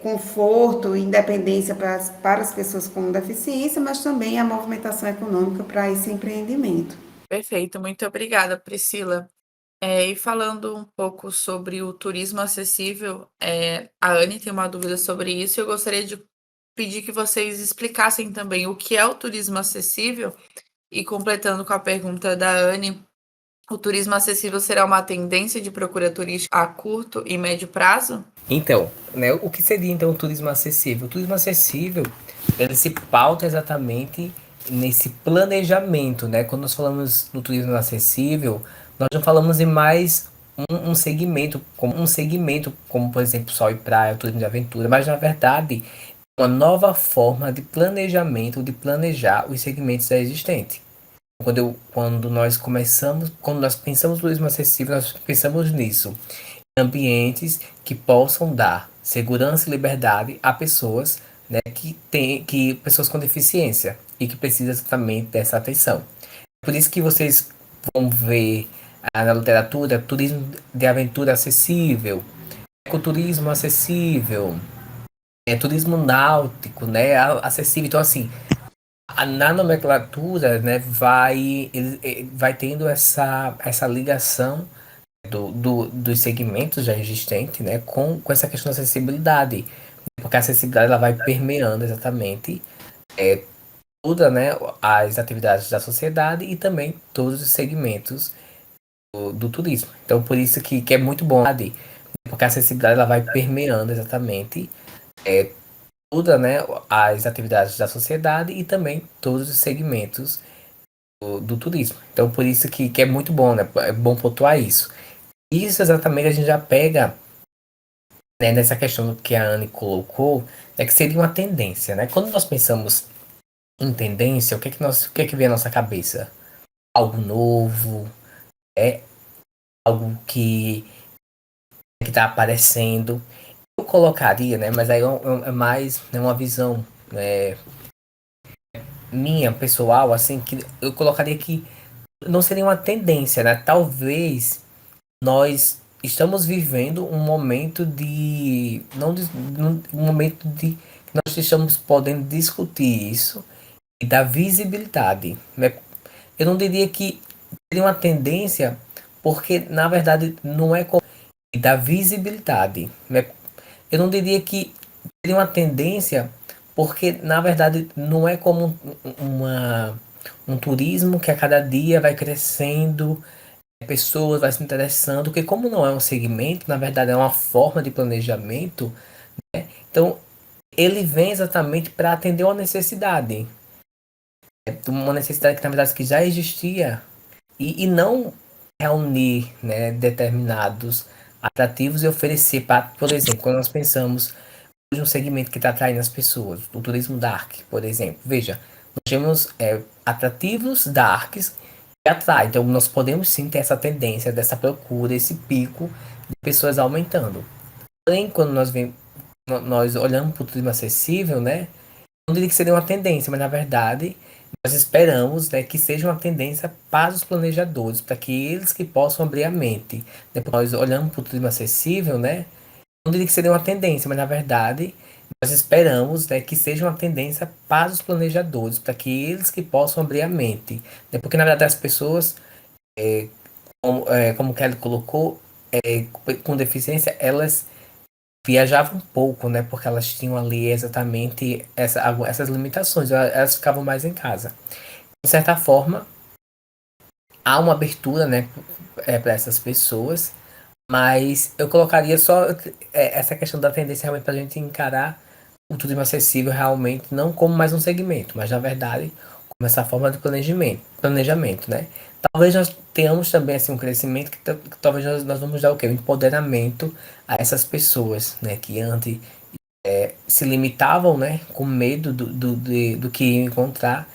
conforto e independência para as pessoas com deficiência, mas também a movimentação econômica para esse empreendimento. Perfeito, muito obrigada, Priscila. E falando um pouco sobre o turismo acessível, a Anne tem uma dúvida sobre isso e eu gostaria de pedir que vocês explicassem também o que é o turismo acessível e completando com a pergunta da Anne, o turismo acessível será uma tendência de procura turística a curto e médio prazo? Então, né, o que seria então o turismo acessível? O turismo acessível, ele se pauta exatamente nesse planejamento, né? Quando nós falamos no turismo acessível, nós não falamos em mais um segmento, como por exemplo sol e praia, turismo de aventura, mas na verdade uma nova forma de planejamento, de planejar os segmentos já existentes. Quando nós pensamos no turismo acessível, nós pensamos nisso ambientes que possam dar segurança e liberdade a pessoas, né, que pessoas com deficiência e que precisam também dessa atenção. Por isso que vocês vão ver na literatura turismo de aventura acessível, ecoturismo acessível, turismo náutico, né, acessível. Então assim, na nomenclatura, né, vai tendo essa ligação dos segmentos já existentes, né, com essa questão da acessibilidade, porque a acessibilidade ela vai permeando exatamente toda, né, as atividades da sociedade e também todos os segmentos do turismo. Então, por isso que é muito bom, porque a acessibilidade ela vai permeando exatamente toda, né, as atividades da sociedade e também todos os segmentos do turismo. Então, por isso que é muito bom, né, é bom pontuar isso. Isso exatamente a gente já pega, né, nessa questão que a Anne colocou, é que seria uma tendência, né? Quando nós pensamos em tendência, o que é que vem à nossa cabeça? Algo novo, é algo que está aparecendo. Eu colocaria, né? Mas aí é mais, né, uma visão, né, minha, pessoal, assim, que eu colocaria que não seria uma tendência, né? Talvez nós estamos vivendo um momento de não de, um momento de que nós estamos podendo discutir isso e dar visibilidade, né? Eu não diria que seria uma tendência, porque na verdade não é como e dar visibilidade, né? Eu não diria que seria uma tendência, porque na verdade não é como um turismo que a cada dia vai crescendo, pessoas vai se interessando, porque como não é um segmento, na verdade é uma forma de planejamento, então ele vem exatamente para atender uma necessidade. Uma necessidade que na verdade que já existia e não reunir, né, determinados atrativos e oferecer para, por exemplo, quando nós pensamos de um segmento que está atraindo as pessoas, o turismo dark, por exemplo. Veja, nós temos atrativos darks que atraem, então nós podemos sim ter essa tendência dessa procura, esse pico de pessoas aumentando. Porém, quando nós olhamos para o turismo acessível, né, não diria que seria uma tendência, mas na verdade nós esperamos, né, que seja uma tendência para os planejadores, para que eles que possam abrir a mente. Depois nós olhamos para o turismo acessível, né, não diria que seria uma tendência, mas na verdade nós esperamos, né, que seja uma tendência para os planejadores, para que eles que possam abrir a mente, né, porque na verdade as pessoas, como o Kelly colocou, com deficiência, elas viajavam um pouco, né, porque elas tinham ali exatamente essas limitações, elas ficavam mais em casa. De certa forma, há uma abertura, né, para essas pessoas, mas eu colocaria só essa questão da tendência realmente para a gente encarar o turismo acessível realmente não como mais um segmento, mas na verdade como essa forma de planejamento, né? Talvez nós tenhamos também assim um crescimento que talvez nós vamos dar o quê? Um empoderamento a essas pessoas, né? Que antes se limitavam, né? Com medo do que iam encontrar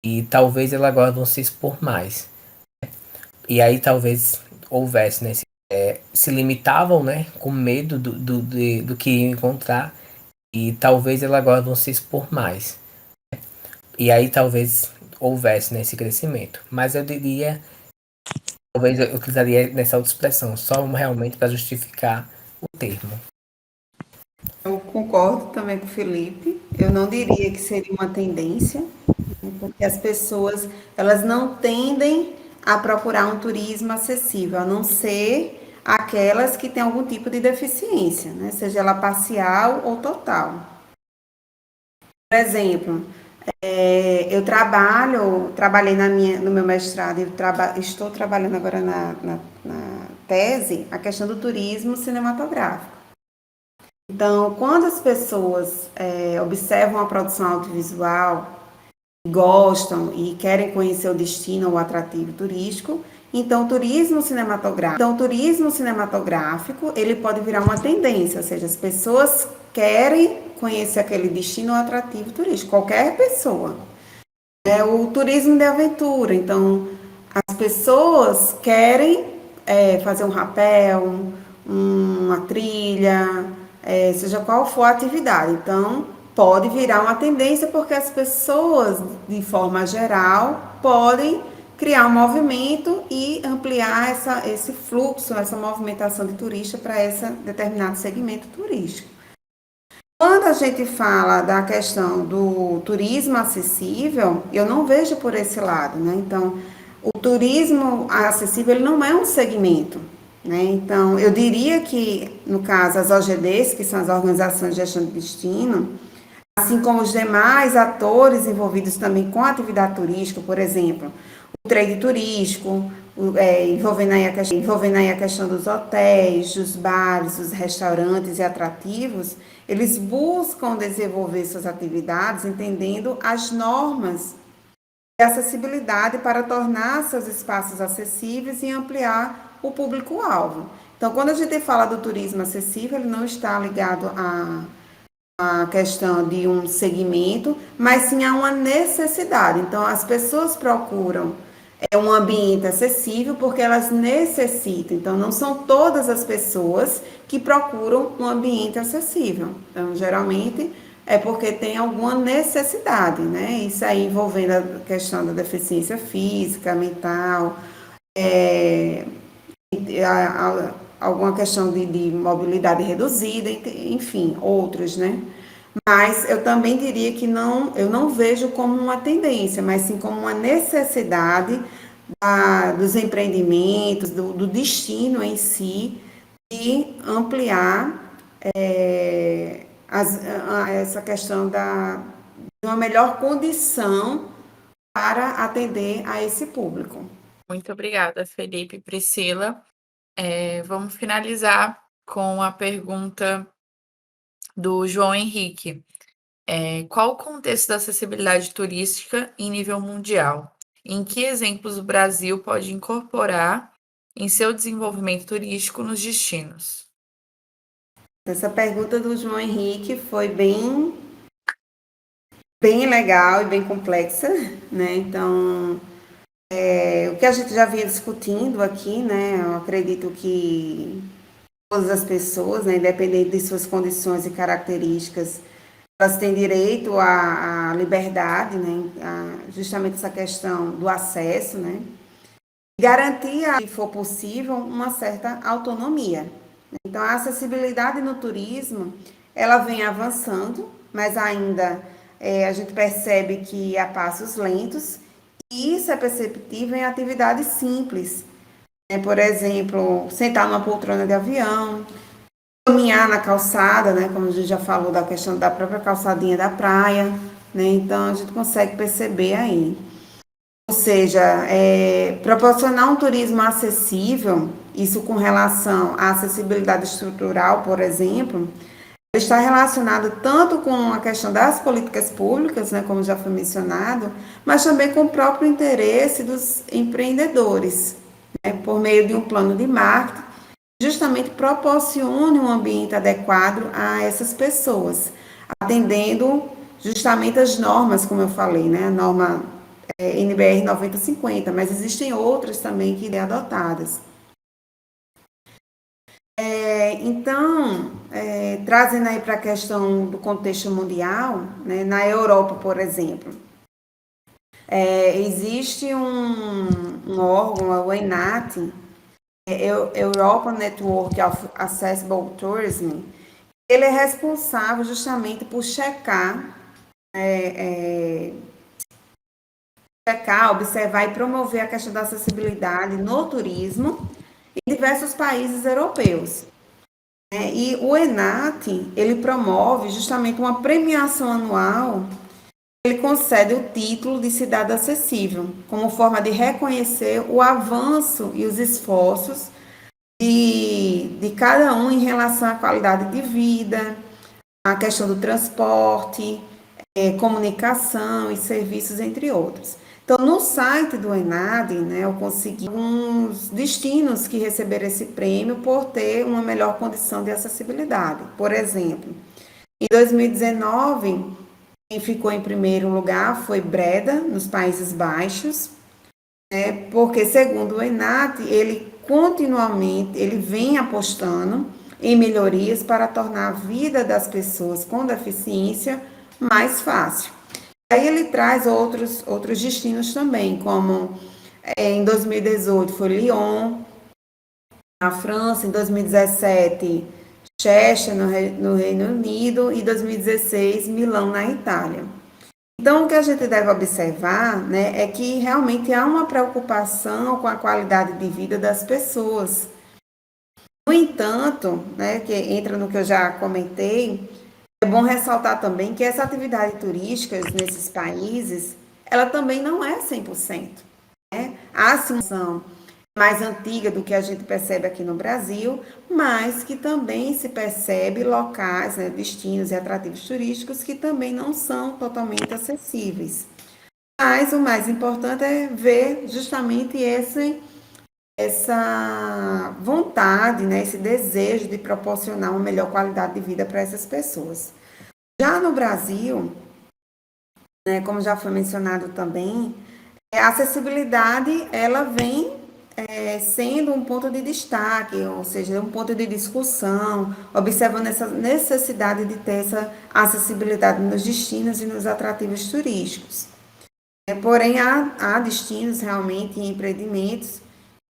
e talvez elas agora vão se expor mais. E aí talvez houvesse, né? Se limitavam, né? Com medo do que iam encontrar e talvez elas agora vão se expor mais. E aí talvez houvesse nesse crescimento. Mas eu diria, talvez eu utilizaria nessa outra expressão, só realmente para justificar o termo. Eu concordo também com o Felipe. Eu não diria que seria uma tendência, né, porque as pessoas, elas não tendem a procurar um turismo acessível, a não ser aquelas que têm algum tipo de deficiência, né, seja ela parcial ou total. Por exemplo, eu trabalhei no meu mestrado, estou trabalhando agora na tese, a questão do turismo cinematográfico. Então, quando as pessoas observam a produção audiovisual, gostam e querem conhecer o destino ou o atrativo turístico, então o turismo cinematográfico, ele pode virar uma tendência, ou seja, as pessoas querem conhecer aquele destino ou atrativo turístico, qualquer pessoa. É o turismo de aventura, então as pessoas querem fazer um rapel, uma trilha, seja qual for a atividade. Então, pode virar uma tendência porque as pessoas, de forma geral, podem criar um movimento e ampliar esse fluxo, essa movimentação de turista para esse determinado segmento turístico. Quando a gente fala da questão do turismo acessível, eu não vejo por esse lado, né? Então, o turismo acessível ele não é um segmento, né? Então, eu diria que, no caso, as OGDs, que são as Organizações de Gestão de Destino, assim como os demais atores envolvidos também com a atividade turística, por exemplo, o trade turístico, envolvendo aí a questão dos hotéis, dos bares, dos restaurantes e atrativos, eles buscam desenvolver suas atividades entendendo as normas de acessibilidade para tornar seus espaços acessíveis e ampliar o público-alvo. Então, quando a gente fala do turismo acessível, ele não está ligado a questão de um segmento, mas sim a uma necessidade. Então, as pessoas procuram um ambiente acessível porque elas necessitam. Então, não são todas as pessoas que procuram um ambiente acessível. Então, geralmente, é porque tem alguma necessidade, né? Isso aí envolvendo a questão da deficiência física, mental, alguma questão de mobilidade reduzida, enfim, outros, né? Mas eu também diria que eu não vejo como uma tendência, mas sim como uma necessidade dos empreendimentos, do destino em si, de ampliar essa questão de uma melhor condição para atender a esse público. Muito obrigada, Felipe e Priscila. Vamos finalizar com a pergunta do João Henrique. Qual o contexto da acessibilidade turística em nível mundial? Em que exemplos o Brasil pode incorporar em seu desenvolvimento turístico nos destinos? Essa pergunta do João Henrique foi bem legal e bem complexa, né? Então, o que a gente já vinha discutindo aqui, né? Eu acredito que todas as pessoas, né, independente de suas condições e características, elas têm direito à liberdade, né? Justamente essa questão do acesso, né? Garantir, se for possível, uma certa autonomia. Então, a acessibilidade no turismo, ela vem avançando, mas ainda a gente percebe que a passos lentos, e isso é perceptível em atividades simples, né? Por exemplo, sentar numa poltrona de avião, caminhar na calçada, né? Como a gente já falou da questão da própria calçadinha da praia, né? Então, a gente consegue perceber aí. Ou seja, proporcionar um turismo acessível, isso com relação à acessibilidade estrutural, por exemplo, está relacionado tanto com a questão das políticas públicas, né, como já foi mencionado, mas também com o próprio interesse dos empreendedores, né, por meio de um plano de marketing, justamente proporcione um ambiente adequado a essas pessoas, atendendo justamente as normas, como eu falei, né, a norma NBR 9050, mas existem outras também que serão adotadas. Então, trazendo aí para a questão do contexto mundial, né, na Europa, por exemplo, existe um órgão, o ENAT, Europa Network of Accessible Tourism, ele é responsável justamente por checar, observar e promover a questão da acessibilidade no turismo em diversos países europeus. E o ENAT, ele promove justamente uma premiação anual, ele concede o título de cidade acessível, como forma de reconhecer o avanço e os esforços de cada um em relação à qualidade de vida, a questão do transporte, comunicação e serviços, entre outros. Então, no site do ENAD, né, eu consegui alguns destinos que receberam esse prêmio por ter uma melhor condição de acessibilidade. Por exemplo, em 2019, quem ficou em primeiro lugar foi Breda, nos Países Baixos, né, porque, segundo o ENAD, ele continuamente ele vem apostando em melhorias para tornar a vida das pessoas com deficiência mais fácil. Aí ele traz outros destinos também, como em 2018 foi Lyon, na França, em 2017 Cheshire, no Reino Unido, e 2016 Milão, na Itália. Então, o que a gente deve observar, né, é que realmente há uma preocupação com a qualidade de vida das pessoas. No entanto, né, que entra no que eu já comentei, é bom ressaltar também que essa atividade turística nesses países, ela também não é 100%. Né? Há ascensão mais antiga do que a gente percebe aqui no Brasil, mas que também se percebe locais, né, destinos e atrativos turísticos que também não são totalmente acessíveis. Mas o mais importante é ver justamente essa vontade, né, esse desejo de proporcionar uma melhor qualidade de vida para essas pessoas. Já no Brasil, né, como já foi mencionado também, a acessibilidade ela vem sendo um ponto de destaque, ou seja, um ponto de discussão, observando essa necessidade de ter essa acessibilidade nos destinos e nos atrativos turísticos. Porém, há destinos realmente e empreendimentos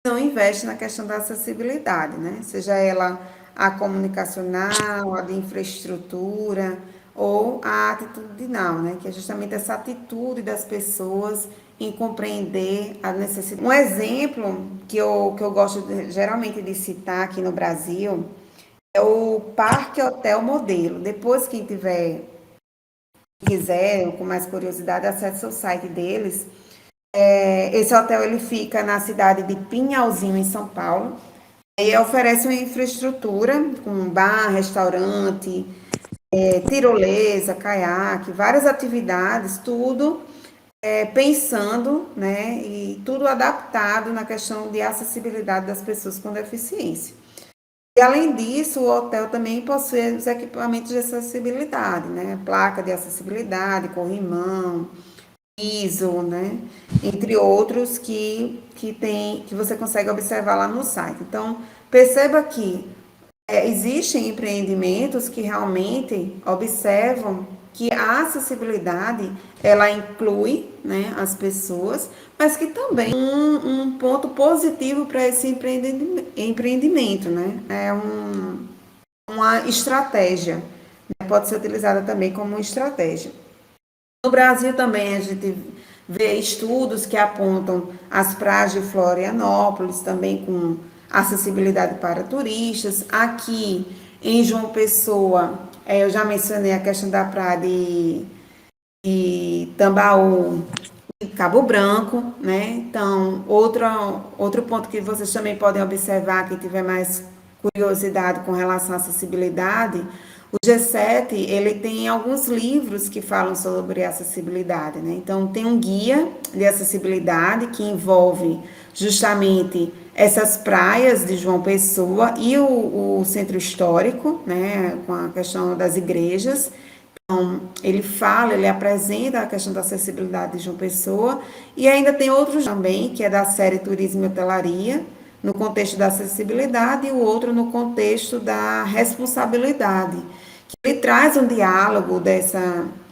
que não investem na questão da acessibilidade, né? Seja ela a comunicacional, a de infraestrutura ou a atitudinal, né? Que é justamente essa atitude das pessoas em compreender a necessidade. Um exemplo que eu gosto geralmente de citar aqui no Brasil é o Parque Hotel Modelo. Depois, quem quiser, com mais curiosidade, acesse o site deles. Esse hotel ele fica na cidade de Pinhalzinho, em São Paulo, e oferece uma infraestrutura com bar, restaurante, tirolesa, caiaque, várias atividades, tudo pensando, né, e tudo adaptado na questão de acessibilidade das pessoas com deficiência. E, além disso, o hotel também possui os equipamentos de acessibilidade, né, placa de acessibilidade, corrimão, piso, né, entre outros que você consegue observar lá no site. Então, perceba que existem empreendimentos que realmente observam que a acessibilidade, ela inclui, né, as pessoas, mas que também um ponto positivo para esse empreendimento, né? É uma estratégia, né? Pode ser utilizada também como uma estratégia. No Brasil também a gente vê estudos que apontam as praias de Florianópolis também com acessibilidade para turistas. Aqui em João Pessoa, eu já mencionei a questão da praia de Tambaú e Cabo Branco, né? Então, outro ponto que vocês também podem observar, quem tiver mais curiosidade com relação à acessibilidade, o G7, ele tem alguns livros que falam sobre acessibilidade, né? Então, tem um guia de acessibilidade que envolve justamente essas praias de João Pessoa e o centro histórico, né? Com a questão das igrejas. Então, ele apresenta a questão da acessibilidade de João Pessoa, e ainda tem outros também, que é da série Turismo e Hotelaria, no contexto da acessibilidade, e o outro no contexto da responsabilidade, que ele traz um diálogo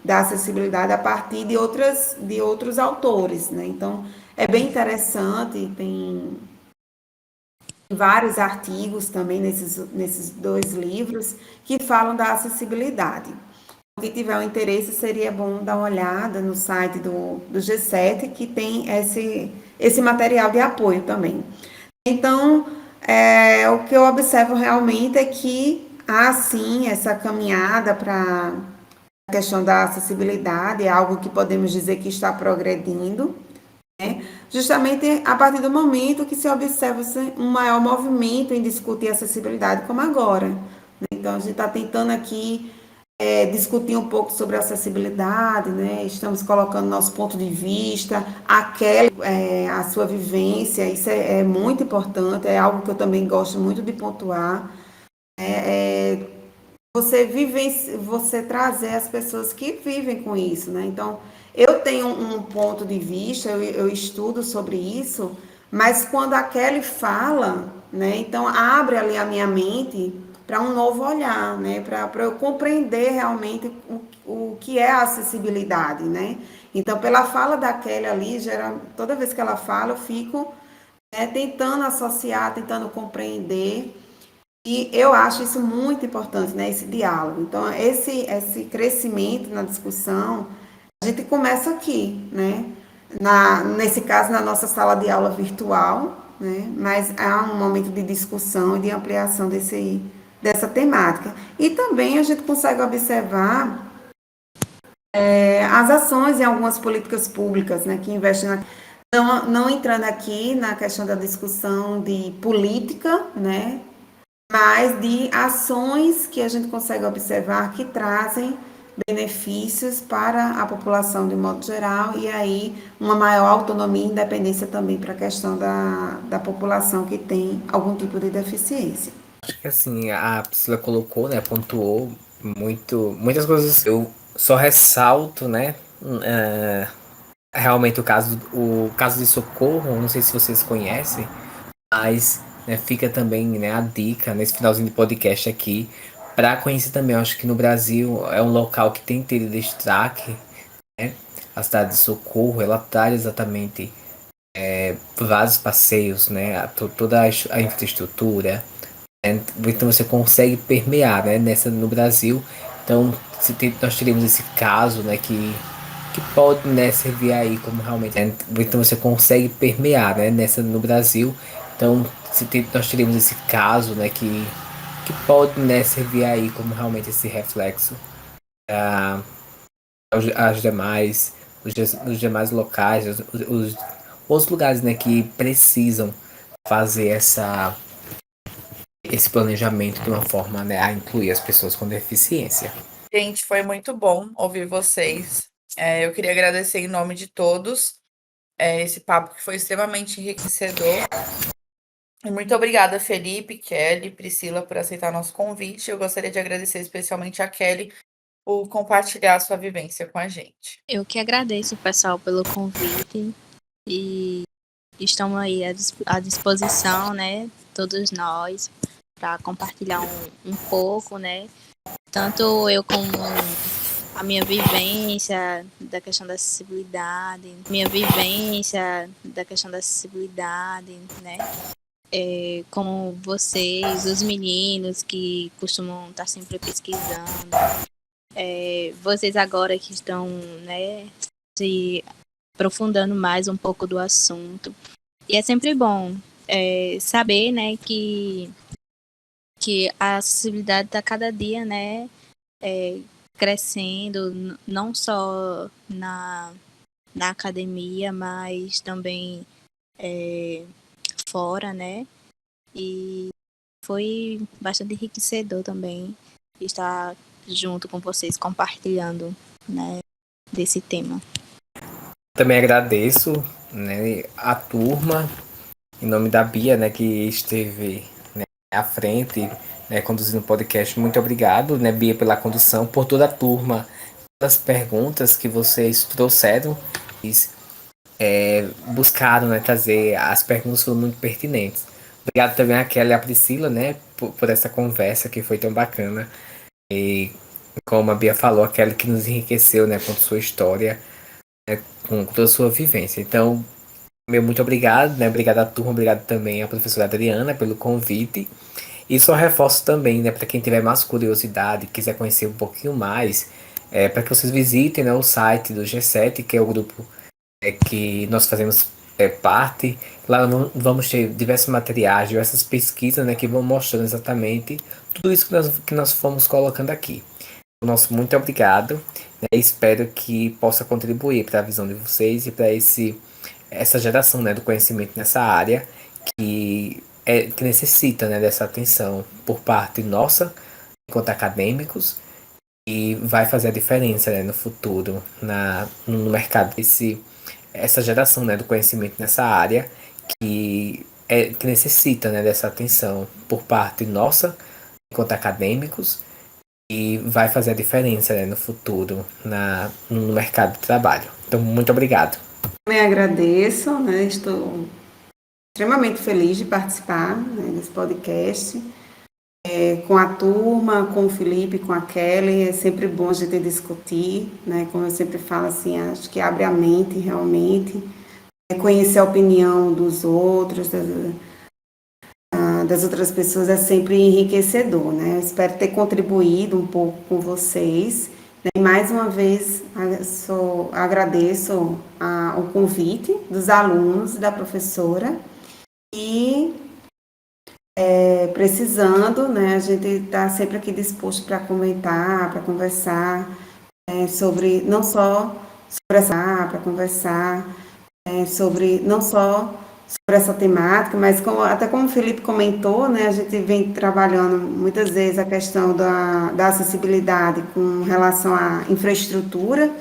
da acessibilidade a partir de outros autores, né? Então, é bem interessante, tem vários artigos também nesses dois livros que falam da acessibilidade. Quem tiver um interesse, seria bom dar uma olhada no site do G7, que tem esse material de apoio também. Então, o que eu observo realmente é que há, sim, essa caminhada para a questão da acessibilidade, é algo que podemos dizer que está progredindo, né? Justamente a partir do momento que se observa um maior movimento em discutir acessibilidade, como agora, né? Então, a gente está tentando aqui discutir um pouco sobre acessibilidade, né? Estamos colocando nosso ponto de vista, a sua vivência, isso é muito importante, é algo que eu também gosto muito de pontuar. Você trazer as pessoas que vivem com isso, né? Então, eu tenho um ponto de vista, eu estudo sobre isso, mas quando a Kelly fala, né? Então, abre ali a minha mente para um novo olhar, né? Para eu compreender realmente o que é a acessibilidade, né? Então, pela fala da Kelly ali, toda vez que ela fala, eu fico, né, tentando associar, tentando compreender. E eu acho isso muito importante, né, esse diálogo. Então, esse crescimento na discussão, a gente começa aqui, né? Nesse caso, na nossa sala de aula virtual, né? Mas há um momento de discussão e de ampliação dessa temática. E também a gente consegue observar as ações em algumas políticas públicas, né, que investem não entrando aqui na questão da discussão de política, né, mas de ações que a gente consegue observar que trazem benefícios para a população de modo geral, e aí uma maior autonomia e independência também para a questão da população que tem algum tipo de deficiência. Acho que assim, a Priscila colocou, né, pontuou muitas coisas. Eu só ressalto, né, realmente o caso de Socorro, não sei se vocês conhecem, mas, né, fica também, né, a dica nesse finalzinho de podcast aqui para conhecer também. Eu acho que no Brasil é um local que tem tido destaque, né? A cidade de Socorro, ela traz exatamente vários passeios, né? Toda a infraestrutura, né? Então você consegue permear, né, no Brasil. Então nós teremos esse caso, né, que pode, né, servir aí como realmente, né? Então você consegue permear, né, no Brasil. Então nós teremos esse caso, né, que pode, né, servir aí como realmente esse reflexo às demais os demais locais, os outros lugares, né, que precisam fazer esse planejamento de uma forma, né, a incluir as pessoas com deficiência. Gente, foi muito bom ouvir vocês. Eu queria agradecer em nome de todos esse papo que foi extremamente enriquecedor. E muito obrigada, Felipe, Kelly, Priscila, por aceitar nosso convite. Eu gostaria de agradecer especialmente a Kelly por compartilhar a sua vivência com a gente. Eu que agradeço, pessoal, pelo convite e estamos aí à disposição, né, todos nós, para compartilhar um pouco, né, tanto eu como a minha vivência da questão da acessibilidade, né? Como vocês, os meninos que costumam estar sempre pesquisando, vocês agora que estão, né, se aprofundando mais um pouco do assunto. E é sempre bom saber, né, que a acessibilidade está cada dia, né, crescendo, não só na academia, mas também fora, né? E foi bastante enriquecedor também estar junto com vocês, compartilhando, né, desse tema. Também agradeço, né, a turma, em nome da Bia, né, que esteve, né, à frente, né, conduzindo o podcast. Muito obrigado, né, Bia, pela condução, por toda a turma, pelas perguntas que vocês trouxeram. Buscaram, né, trazer as perguntas foram muito pertinentes. Obrigado também a Kelly e a Priscila, né, por essa conversa que foi tão bacana. E como a Bia falou, a Kelly que nos enriqueceu, né, com sua história, né, com toda a sua vivência. Então, meu muito obrigado, né, obrigado à turma, obrigado também à professora Adriana pelo convite. E só reforço também, né, para quem tiver mais curiosidade, quiser conhecer um pouquinho mais, para que vocês visitem, né, o site do G7, que é o grupo que nós fazemos parte. Lá vamos ter diversos materiais, diversas pesquisas, né, que vão mostrando exatamente tudo isso que nós fomos colocando aqui. Nosso muito obrigado, né, espero que possa contribuir para a visão de vocês e para essa geração, né, do conhecimento nessa área que necessita, né, dessa atenção por parte nossa, enquanto acadêmicos, e vai fazer a diferença, né, no futuro, no mercado. Essa geração, né, do conhecimento nessa área que necessita, né, dessa atenção por parte nossa, enquanto acadêmicos, e vai fazer a diferença, né, no futuro no mercado de trabalho. Então, muito obrigado. Também agradeço, né, estou extremamente feliz de participar, né, desse podcast, com a turma, com o Felipe, com a Kelly. É sempre bom a gente discutir, né, como eu sempre falo, assim, acho que abre a mente realmente, conhecer a opinião dos outros, das outras pessoas é sempre enriquecedor, né? Eu espero ter contribuído um pouco com vocês, né? E mais uma vez agradeço o convite dos alunos e da professora e precisando, né? A gente está sempre aqui disposto para comentar, para conversar sobre não só sobre essa temática, mas até como o Felipe comentou, né, a gente vem trabalhando muitas vezes a questão da acessibilidade com relação à infraestrutura,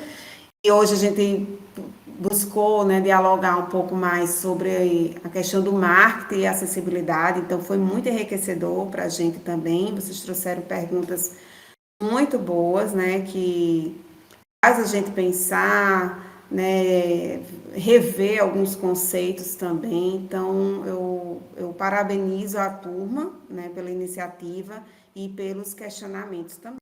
e hoje a gente buscou, né, dialogar um pouco mais sobre a questão do marketing e acessibilidade, então foi muito enriquecedor para a gente também. Vocês trouxeram perguntas muito boas, né, que faz a gente pensar, né, rever alguns conceitos também. Então, eu parabenizo a turma, né, pela iniciativa e pelos questionamentos também.